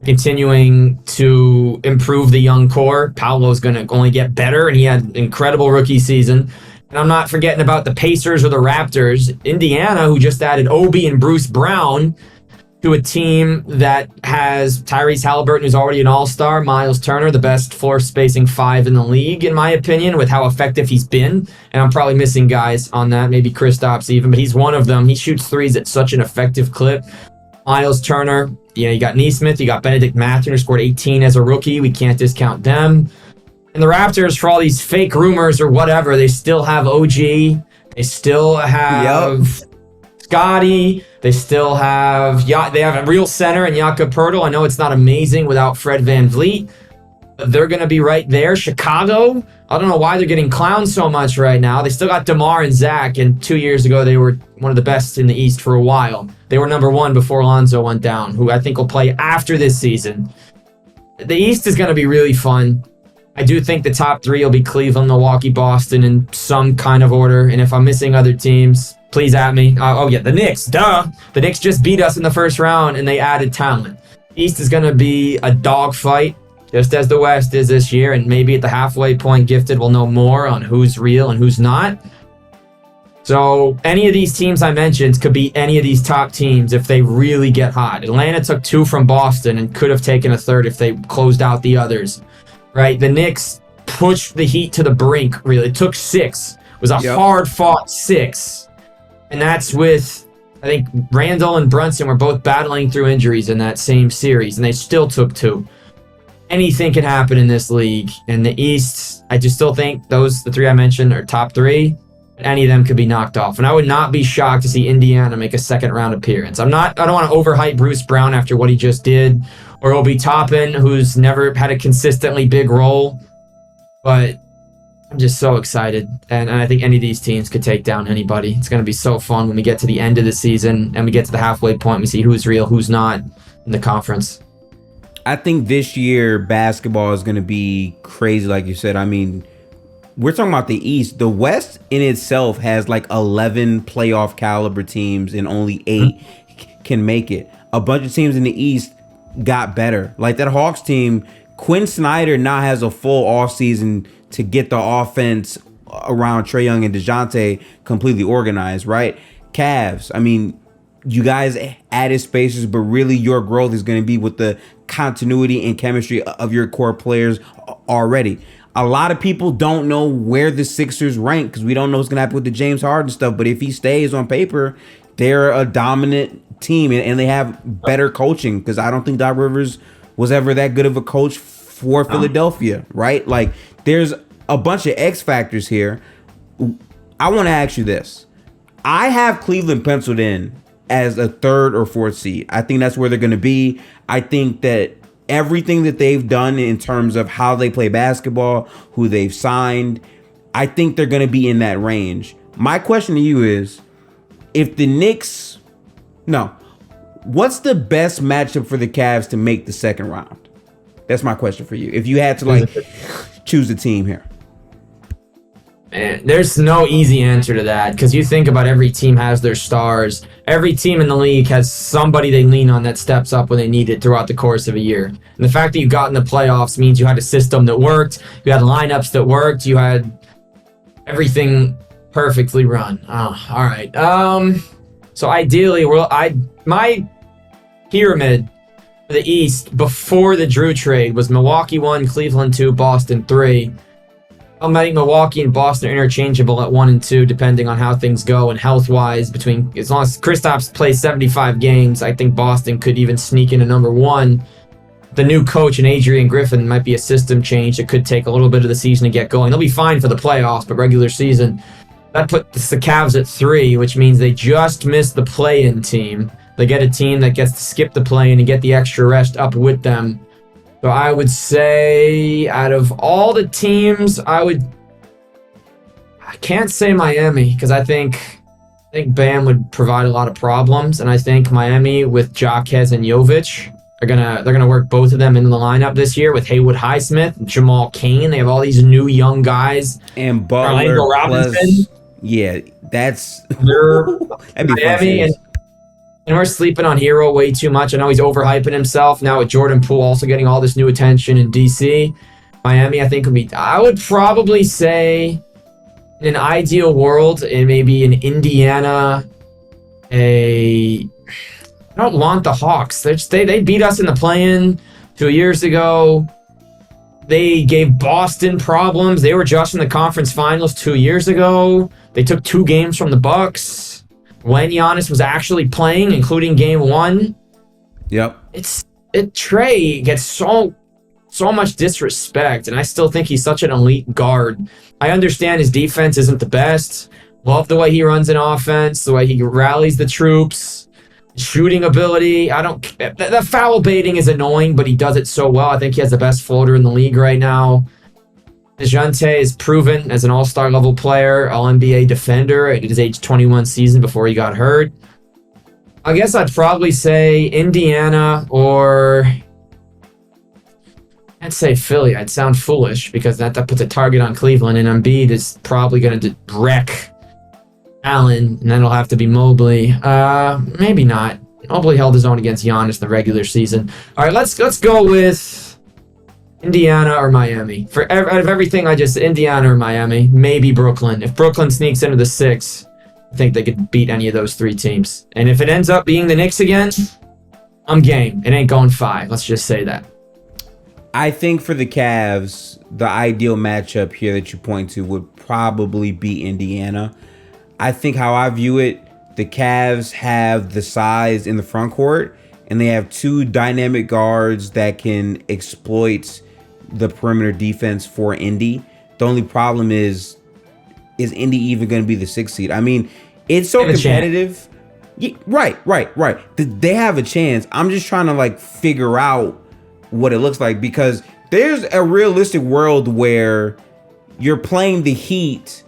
continuing to improve the young core. Paolo's going to only get better, and he had an incredible rookie season. And I'm not forgetting about the Pacers or the Raptors. Indiana, who just added Obi and Bruce Brown to a team that has Tyrese Halliburton, who's already an all-star, Miles Turner, the best floor spacing 5 in the league, in my opinion, with how effective he's been. And I'm probably missing guys on that, maybe Kristaps even, but he's one of them. He shoots threes at such an effective clip. Miles Turner, you got Neesmith, you got Benedict Mathurin, who scored 18 as a rookie. We can't discount them. And the Raptors, for all these fake rumors or whatever, they still have OG. They still have Scotty. They still have they have a real center in Jakob Poeltl. I know it's not amazing without Fred VanVleet, but they're going to be right there. Chicago, I don't know why they're getting clowned so much right now. They still got DeMar and Zach, and 2 years ago they were one of the best in the East for a while. They were number 1 before Lonzo went down, who I think will play after this season. The East is going to be really fun. I do think the top 3 will be Cleveland, Milwaukee, Boston in some kind of order, and if I'm missing other teams, please at me. The Knicks, duh. The Knicks just beat us in the first round, and they added talent. East is going to be a dogfight, just as the West is this year, and maybe at the halfway point, Gifted will know more on who's real and who's not. So any of these teams I mentioned could be any of these top teams if they really get hot. Atlanta took 2 from Boston and could have taken a third if they closed out the others, right? The Knicks pushed the Heat to the brink, really. It took 6. It was a hard-fought 6. And that's with, I think, Randall and Brunson were both battling through injuries in that same series, and they still took 2. Anything can happen in this league. In the East, I just still think the 3 I mentioned are top 3. Any of them could be knocked off. And I would not be shocked to see Indiana make a second-round appearance. I don't want to overhype Bruce Brown after what he just did, or Obi Toppin, who's never had a consistently big role. But I'm just so excited, and I think any of these teams could take down anybody. It's going to be so fun when we get to the end of the season and we get to the halfway point. We see who's real, who's not in the conference. I think this year basketball is going to be crazy, like you said. I mean, we're talking about the East. The West in itself has like 11 playoff caliber teams, and only 8 can make it. A bunch of teams in the East got better. Like that Hawks team, Quinn Snyder now has a full offseason to get the offense around Trae Young and DeJounte completely organized, right? Cavs, I mean, you guys added spacers, but really your growth is going to be with the continuity and chemistry of your core players already. A lot of people don't know where the Sixers rank because we don't know what's going to happen with the James Harden stuff. But if he stays on paper, they're a dominant team, and they have better coaching because I don't think Doc Rivers was ever that good of a coach for Philadelphia, right? Like, there's a bunch of X factors here. I want to ask you this. I have Cleveland penciled in as a 3rd or 4th seed. I think that's where they're going to be. I think that everything that they've done in terms of how they play basketball, who they've signed, I think they're going to be in that range. My question to you is, if the Knicks, what's the best matchup for the Cavs to make the second round? That's my question for you. If you had to choose a team here. Man, there's no easy answer to that because you think about every team has their stars. Every team in the league has somebody they lean on that steps up when they need it throughout the course of a year. And the fact that you got in the playoffs means you had a system that worked, you had lineups that worked, you had everything perfectly run. Oh, all right. So ideally, my pyramid for the East before the Drew trade was Milwaukee 1, Cleveland 2, Boston 3. I'm letting Milwaukee and Boston are interchangeable at 1 and 2, depending on how things go and health-wise. As long as Kristaps plays 75 games, I think Boston could even sneak into number 1. The new coach and Adrian Griffin might be a system change that could take a little bit of the season to get going. They'll be fine for the playoffs, but regular season, that puts the Cavs at 3, which means they just missed the play-in team. They get a team that gets to skip the play-in and get the extra rest up with them. So I would say out of all the teams, I can't say Miami because I think Bam would provide a lot of problems, and I think Miami with Jaquez and Jovic they're gonna work both of them into the lineup this year with Haywood Highsmith, Jamal Cain. They have all these new young guys and Butler, Orlando Robinson. Yeah, that's that'd be Miami and we're sleeping on Hero way too much. I know he's overhyping himself now with Jordan Poole also getting all this new attention in DC. Miami, I think I would probably say in an ideal world, and maybe in Indiana, I don't want the Hawks. They beat us in the play-in 2 years ago. They gave Boston problems. They were just in the conference finals 2 years ago. They took 2 games from the Bucks when Giannis was actually playing, including game 1. Yep. Trey gets so much disrespect, and I still think he's such an elite guard. I understand his defense isn't the best. Love the way he runs an offense, the way he rallies the troops, shooting ability. The foul baiting is annoying, but he does it so well. I think he has the best floater in the league right now. DeJounte is proven as an all-star level player, all-NBA defender at his age 21 season before he got hurt. I guess I'd probably say Indiana or I'd say Philly. I'd sound foolish because that puts a target on Cleveland, and Embiid is probably going to wreck Allen, and then it'll have to be Mobley. Maybe not. Mobley held his own against Giannis in the regular season. All right, let's go with Indiana or Miami. Out of everything I just said, Indiana or Miami, maybe Brooklyn. If Brooklyn sneaks into the 6, I think they could beat any of those 3 teams. And if it ends up being the Knicks again, I'm game. It ain't going 5. Let's just say that. I think for the Cavs, the ideal matchup here that you point to would probably be Indiana. I think how I view it, the Cavs have the size in the front court, and they have 2 dynamic guards that can exploit the perimeter defense for Indy. The only problem is Indy even going to be the 6th seed? I mean, it's so competitive. Yeah, right. They have a chance. I'm just trying to figure out what it looks like, because there's a realistic world where you're playing the Heat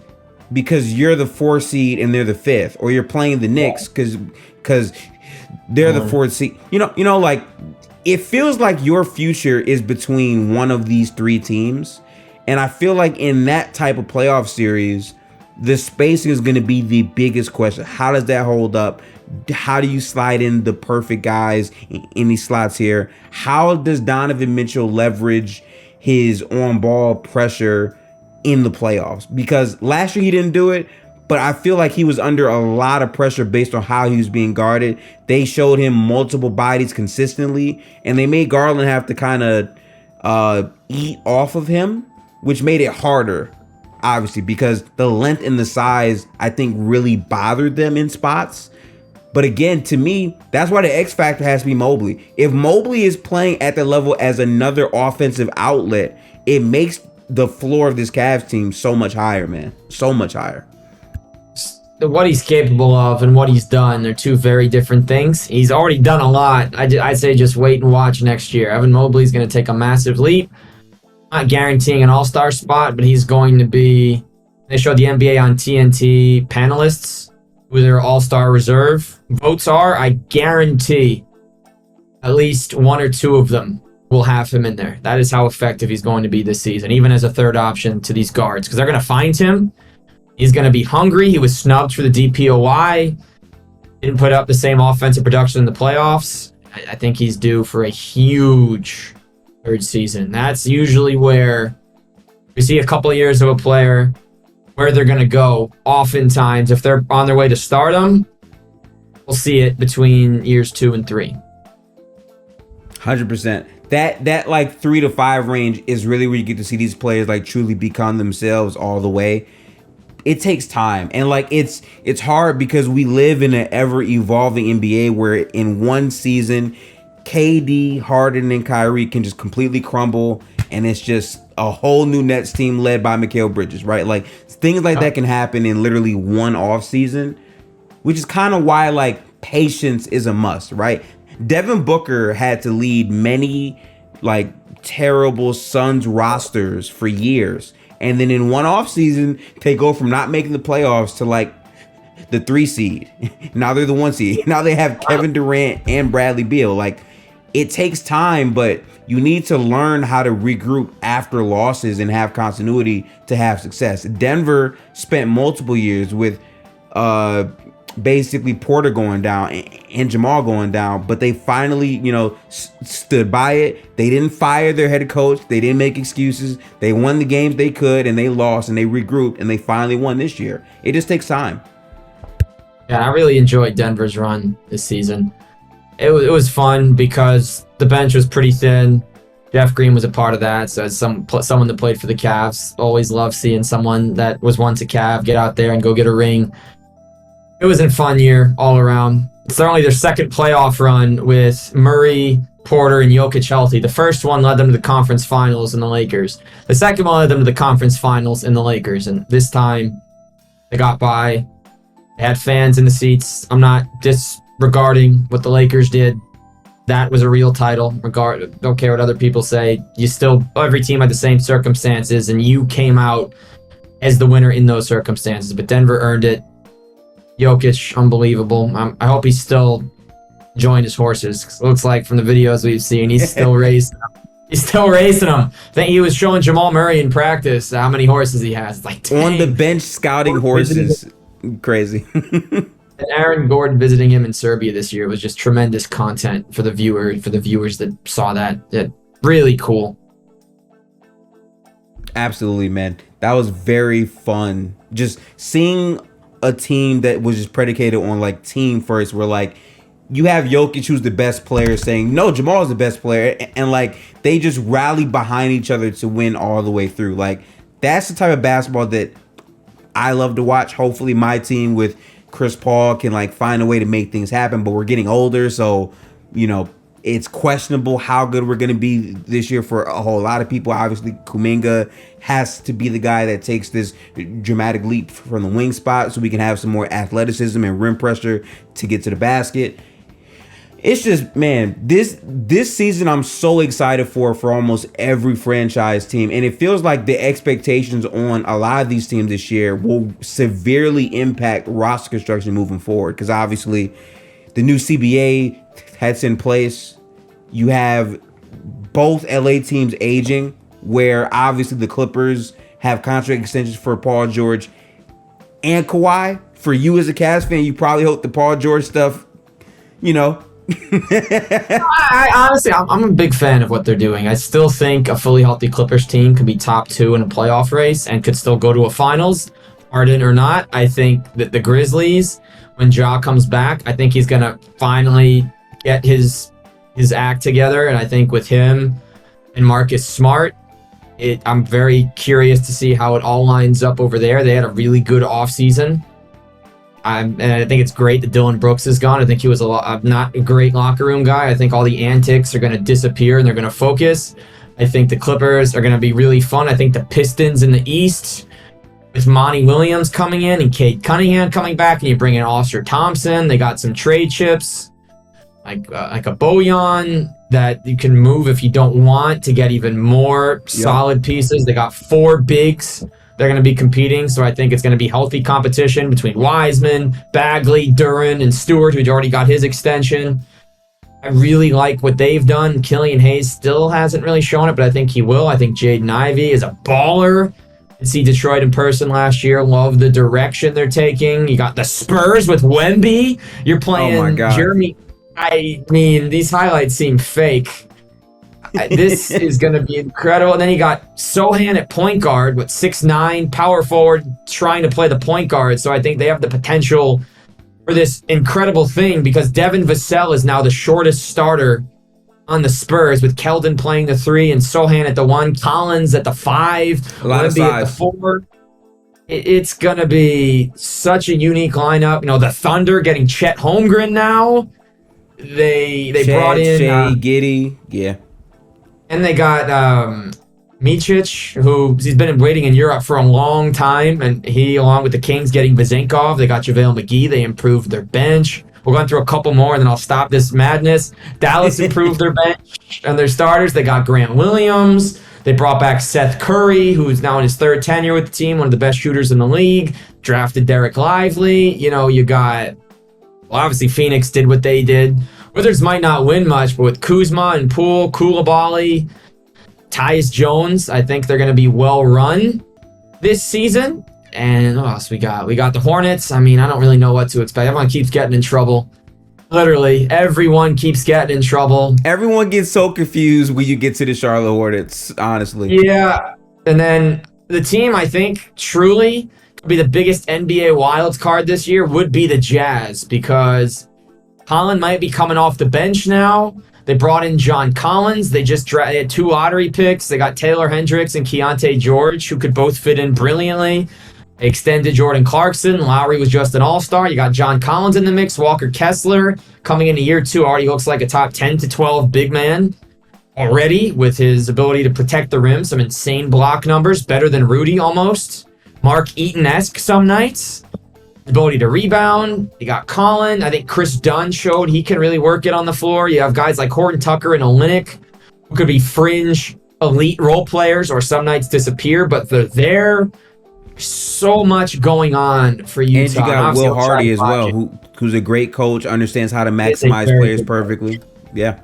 because you're the 4th seed and they're the 5th, or you're playing the Knicks because they're the 4th seed. It feels like your future is between one of these 3 teams. And I feel like in that type of playoff series, the spacing is going to be the biggest question. How does that hold up? How do you slide in the perfect guys in these slots here? How does Donovan Mitchell leverage his on-ball pressure in the playoffs? Because last year he didn't do it, but I feel like he was under a lot of pressure based on how he was being guarded. They showed him multiple bodies consistently, and they made Garland have to kind of eat off of him, which made it harder, obviously, because the length and the size, I think, really bothered them in spots. But again, to me, that's why the X factor has to be Mobley. If Mobley is playing at the level as another offensive outlet, it makes the floor of this Cavs team so much higher, man. So much higher. What he's capable of and what he's done, they're 2 very different things. He's already done a lot. I'd say just wait and watch next year. Evan Mobley's going to take a massive leap. Not guaranteeing an all-star spot, but he's going to be... They showed the NBA on TNT panelists who their all-star reserve votes are. I guarantee at least 1 or 2 of them will have him in there. That is how effective he's going to be this season, even as a 3rd option to these guards, because they're going to find him. He's going to be hungry. He was snubbed for the DPOY. Didn't put up the same offensive production in the playoffs. I think he's due for a huge third season. That's usually where we see a couple of years of a player where they're going to go. Oftentimes, if they're on their way to stardom, we'll see it between years 2 and 3. 100%. That like 3 to 5 range is really where you get to see these players like truly become themselves all the way. It takes time, and like it's hard because we live in an ever evolving NBA where in one season KD, Harden, and Kyrie can just completely crumble, and it's just a whole new Nets team led by Mikal Bridges, right? Like things like that can happen in literally one off season, which is kind of why like patience is a must, right? Devin Booker had to lead many like terrible Suns rosters for years. And then in one off season, they go from not making the playoffs to like the 3 seed. Now they're the 1 seed. Now they have Kevin Durant and Bradley Beal. Like it takes time, but you need to learn how to regroup after losses and have continuity to have success. Denver spent multiple years with basically Porter going down and Jamal going down, but they finally, stood by it. They didn't fire their head coach. They didn't make excuses. They won the games they could, and they lost, and they regrouped, and they finally won this year. It just takes time. Yeah, I really enjoyed Denver's run this season. It was fun because the bench was pretty thin. Jeff Green was a part of that. So as someone that played for the Cavs, always love seeing someone that was once a Cav get out there and go get a ring. It was a fun year all around. It's only their second playoff run with Murray, Porter, and Jokic healthy. The first one led them to the conference finals in the Lakers. The second one led them to the conference finals in the Lakers. And this time, they got by. They had fans in the seats. I'm not disregarding what the Lakers did. That was a real title. Don't care what other people say. Every team had the same circumstances, and you came out as the winner in those circumstances. But Denver earned it. Jokic, unbelievable. I hope he's still enjoying his horses. 'Cause it looks like from the videos we've seen, he's still racing them. He's still racing them. I think he was showing Jamal Murray in practice how many horses he has. It's like, dang. On the bench scouting horses. Crazy. And Aaron Gordon visiting him in Serbia this year was just tremendous content for the viewers that saw that. Really cool. Absolutely, man. That was very fun. Just seeing a team that was just predicated on like team first, where like you have Jokic, who's the best player, saying no, Jamal is the best player, and like they just rally behind each other to win all the way through. Like that's the type of basketball that I love to watch. Hopefully my team with Chris Paul can like find a way to make things happen, but we're getting older, so it's questionable how good we're going to be this year for a whole lot of people. Obviously, Kuminga has to be the guy that takes this dramatic leap from the wing spot so we can have some more athleticism and rim pressure to get to the basket. It's just, man, this season I'm so excited for almost every franchise team. And it feels like the expectations on a lot of these teams this year will severely impact roster construction moving forward. Because obviously the new CBA that's in place. You have both LA teams aging, where obviously the Clippers have contract extensions for Paul George and Kawhi. For you as a Cavs fan, you probably hope the Paul George stuff, I honestly, I'm a big fan of what they're doing. I still think a fully healthy Clippers team could be top 2 in a playoff race and could still go to a finals, Harden or not. I think that the Grizzlies, when Ja comes back, I think he's going to finally get his act together. And I think with him and Marcus Smart, I'm very curious to see how it all lines up over there. They had a really good offseason. And I think it's great that Dylan Brooks is gone. I think he was not a great locker room guy. I think all the antics are going to disappear and they're going to focus. I think the Clippers are going to be really fun. I think the Pistons in the East, with Monty Williams coming in and Cade Cunningham coming back, and you bring in Oscar Thompson. They got some trade chips, like a Bojan that you can move if you don't want to get even more solid pieces. They got 4 bigs. They're going to be competing, so I think it's going to be healthy competition between Wiseman, Bagley, Duran, and Stewart, who's already got his extension. I really like what they've done. Killian Hayes still hasn't really shown it, but I think he will. I think Jaden Ivey is a baller. See Detroit in person last year. Love the direction they're taking. You got the Spurs with Wemby. You're playing Oh my God. Jeremy. I mean, these highlights seem fake. This is going to be incredible. And then you got Sohan at point guard with 6'9", power forward, trying to play the point guard. So I think they have the potential for this incredible thing because Devin Vassell is now the shortest starter on the Spurs with Keldon playing the 3 and Sohan at the 1, Collins at the 5, A lot of Wemby at the size. 4. It's going to be such a unique lineup. You know, the Thunder getting Chet Holmgren now. They brought in Shea, Giddy, yeah. and they got Micic, who he's been waiting in Europe for a long time, and he, along with the Kings, getting Vezenkov. They got JaVale McGee. They improved their bench. We're going through a couple more, and then I'll stop this madness. Dallas improved their bench and their starters. They got Grant Williams. They brought back Seth Curry, who's now in his 3rd tenure with the team, one of the best shooters in the league. Drafted Derek Lively. You know, you got, well, obviously Phoenix did what they did. Wizards might not win much, but with Kuzma and Poole, Koulibaly, Tyus Jones, I think they're going to be well run this season. And what else we got? We got the Hornets. I mean, I don't really know what to expect. Everyone keeps getting in trouble. Literally, everyone keeps getting in trouble. Everyone gets so confused when you get to the Charlotte Hornets, honestly. Yeah. And then the team, I think, truly could be the biggest NBA wild card this year would be the Jazz because Holland might be coming off the bench now. They brought in John Collins. They had 2 lottery picks. They got Taylor Hendricks and Keontae George, who could both fit in brilliantly. They extended Jordan Clarkson. Lowry was just an all-star. You got John Collins in the mix. Walker Kessler coming into year 2 already looks like a top 10 to 12 big man already with his ability to protect the rim. Some insane block numbers, better than Rudy almost. Mark Eaton-esque some nights. Ability to rebound. You got Colin. I think Chris Dunn showed he can really work it on the floor. You have guys like Horton Tucker and Olynyk who could be fringe elite role players or some nights disappear, but they're there. So much going on for Utah. And you got Will Hardy as well, who's a great coach, understands how to maximize players perfectly. Yeah.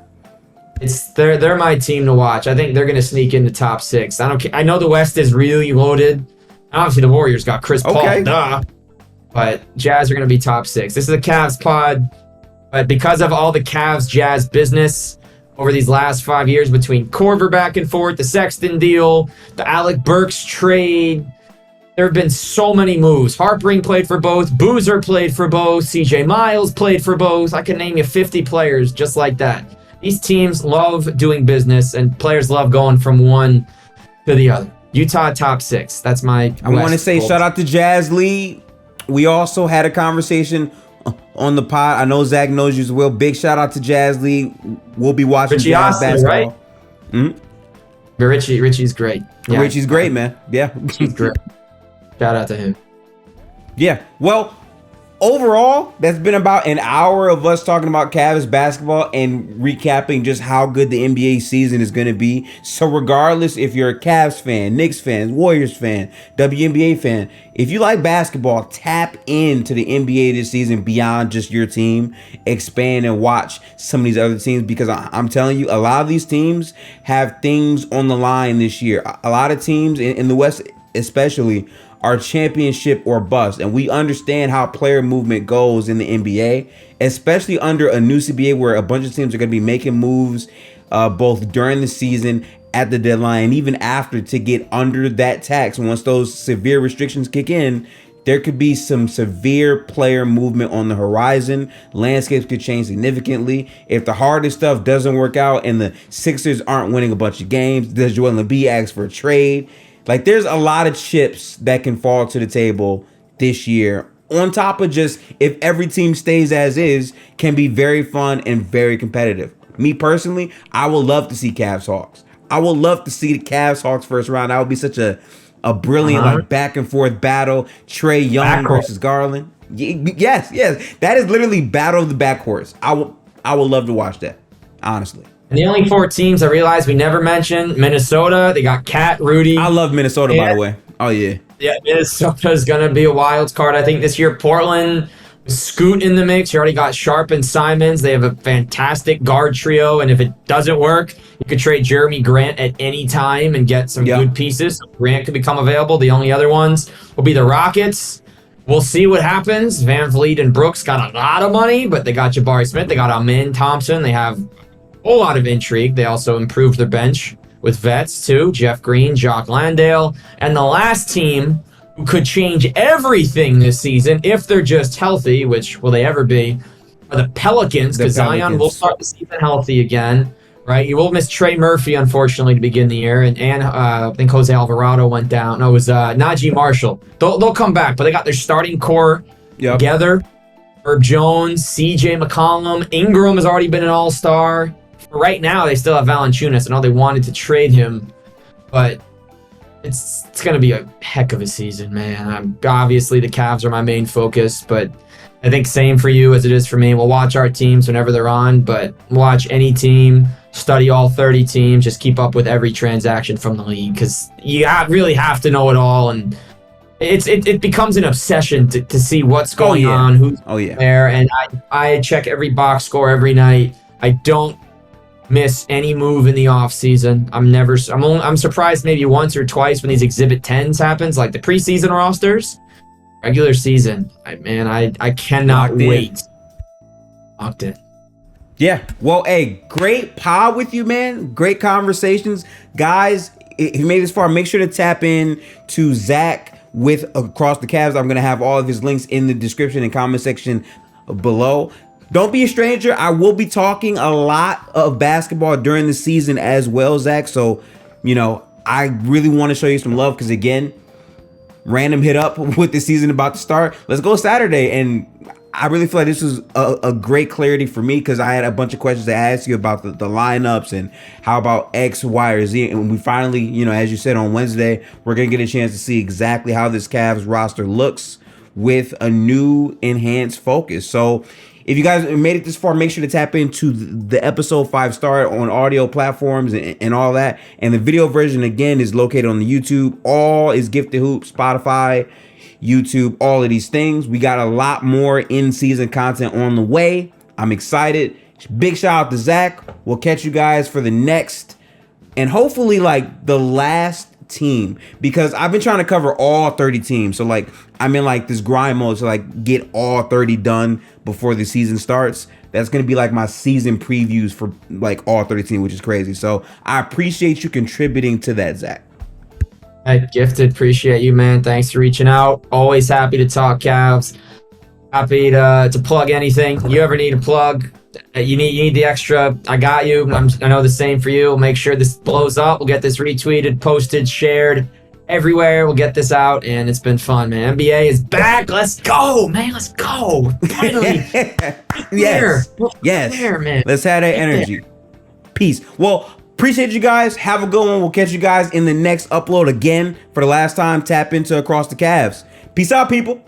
They're my team to watch. I think they're going to sneak into top 6. I know the West is really loaded. Obviously, the Warriors got Chris Paul. Duh. But Jazz are going to be top 6. This is a Cavs pod. But because of all the Cavs-Jazz business over these last 5 years between Korver back and forth, the Sexton deal, the Alec Burks trade, there have been so many moves. Harpring played for both. Boozer played for both. CJ Miles played for both. I can name you 50 players just like that. These teams love doing business, and players love going from one to the other. Utah top 6. That's my I want to say shout out to Jazz Lee. We also had a conversation on the pod. I know Zach knows you as well. Big shout out to Jazz Lee. We'll be watching Jazz basketball. Right? But Richie's great. Yeah. Richie's great, man. Yeah. He's great. Shout out to him. Yeah. Well, overall, that's been about an hour of us talking about Cavs basketball and recapping just how good the NBA season is going to be. So regardless if you're a Cavs fan, Knicks fan, Warriors fan, WNBA fan, if you like basketball, tap into the NBA this season beyond just your team. Expand and watch some of these other teams because I'm telling you, a lot of these teams have things on the line this year. A lot of teams in the West especially are championship or bust, and we understand how player movement goes in the NBA, especially under a new CBA where a bunch of teams are going to be making moves both during the season, at the deadline, and even after to get under that tax. Once those severe restrictions kick in, there could be some severe player movement on the horizon. Landscapes could change significantly. If the hardest stuff doesn't work out and the Sixers aren't winning a bunch of games, does Joel Embiid ask for a trade? Like, there's a lot of chips that can fall to the table this year. On top of just, if every team stays as is, can be very fun and very competitive. Me personally, I would love to see Cavs Hawks. I would love to see the Cavs Hawks first round. That would be such a brilliant like back and forth battle. Trae Young versus Garland. Yes. That is literally battle of the backhorse. I would love to watch that, honestly. And the only 4 teams I realized we never mentioned, Minnesota. They got Cat, Rudy. I love Minnesota, by the way. Oh, yeah. Yeah, Minnesota's going to be a wild card, I think, this year. Portland Scoot in the mix. You already got Sharp and Simons. They have a fantastic guard trio, and if it doesn't work, you could trade Jeremy Grant at any time and get some good pieces. Grant could become available. The only other ones will be the Rockets. We'll see what happens. Van Vliet and Brooks got a lot of money, but they got Jabari Smith. They got Amin Thompson. They have a whole lot of intrigue. They also improved their bench with vets, too. Jeff Green, Jock Landale. And the last team who could change everything this season if they're just healthy, which will they ever be, are the Pelicans, because Zion will start the season healthy again, right? You will miss Trey Murphy, unfortunately, to begin the year, and I think Jose Alvarado went down. No, it was Najee Marshall. They'll come back, but they got their starting core together. Herb Jones, CJ McCollum, Ingram has already been an all-star. For right now, they still have Valanciunas. I know they wanted to trade him, but it's going to be a heck of a season, man. Obviously, the Cavs are my main focus, but I think same for you as it is for me. We'll watch our teams whenever they're on, but watch any team, study all 30 teams, just keep up with every transaction from the league, because you really have to know it all, and it becomes an obsession to see what's going on, who's there, and I check every box score every night. I don't miss any move in the off season. I'm surprised maybe once or twice when these Exhibit 10s happens, like the preseason rosters. Regular season, I cannot wait. Locked in. Yeah. Well, hey, great pod with you, man. Great conversations, guys. If you made it this far, make sure to tap in to Zach with Across the Cavs. I'm gonna have all of his links in the description and comment section below. Don't be a stranger. I will be talking a lot of basketball during the season as well, Zach. So, I really want to show you some love because, again, random hit up with the season about to start. Let's go Saturday. And I really feel like this was a great clarity for me because I had a bunch of questions to ask you about the lineups and how about X, Y, or Z. And we finally, as you said on Wednesday, we're going to get a chance to see exactly how this Cavs roster looks with a new enhanced focus. So, if you guys made it this far, make sure to tap into the episode 5-star on audio platforms and all that. And the video version, again, is located on the YouTube. All is Gifted Hoop, Spotify, YouTube, all of these things. We got a lot more in-season content on the way. I'm excited. Big shout out to Zach. We'll catch you guys for the next and hopefully like the last team, because I've been trying to cover all 30 teams. So I'm in this grind mode to get all 30 done before the season starts. That's going to be my season previews for all 30 teams, which is crazy. So I appreciate you contributing to that, Zach. Hey, Gifted, appreciate you, man. Thanks for reaching out. Always happy to talk Cavs. Happy to plug anything you ever need to plug. You need the extra. I got you. I know the same for you. We'll make sure this blows up. We'll get this retweeted, posted, shared everywhere. We'll get this out, and it's been fun, man. NBA is back. Let's go, man. Let's go. Finally. Yes. There, man. Let's have that energy. Peace. Well, appreciate you guys. Have a good one. We'll catch you guys in the next upload again. For the last time, tap into Across the Cavs. Peace out, people.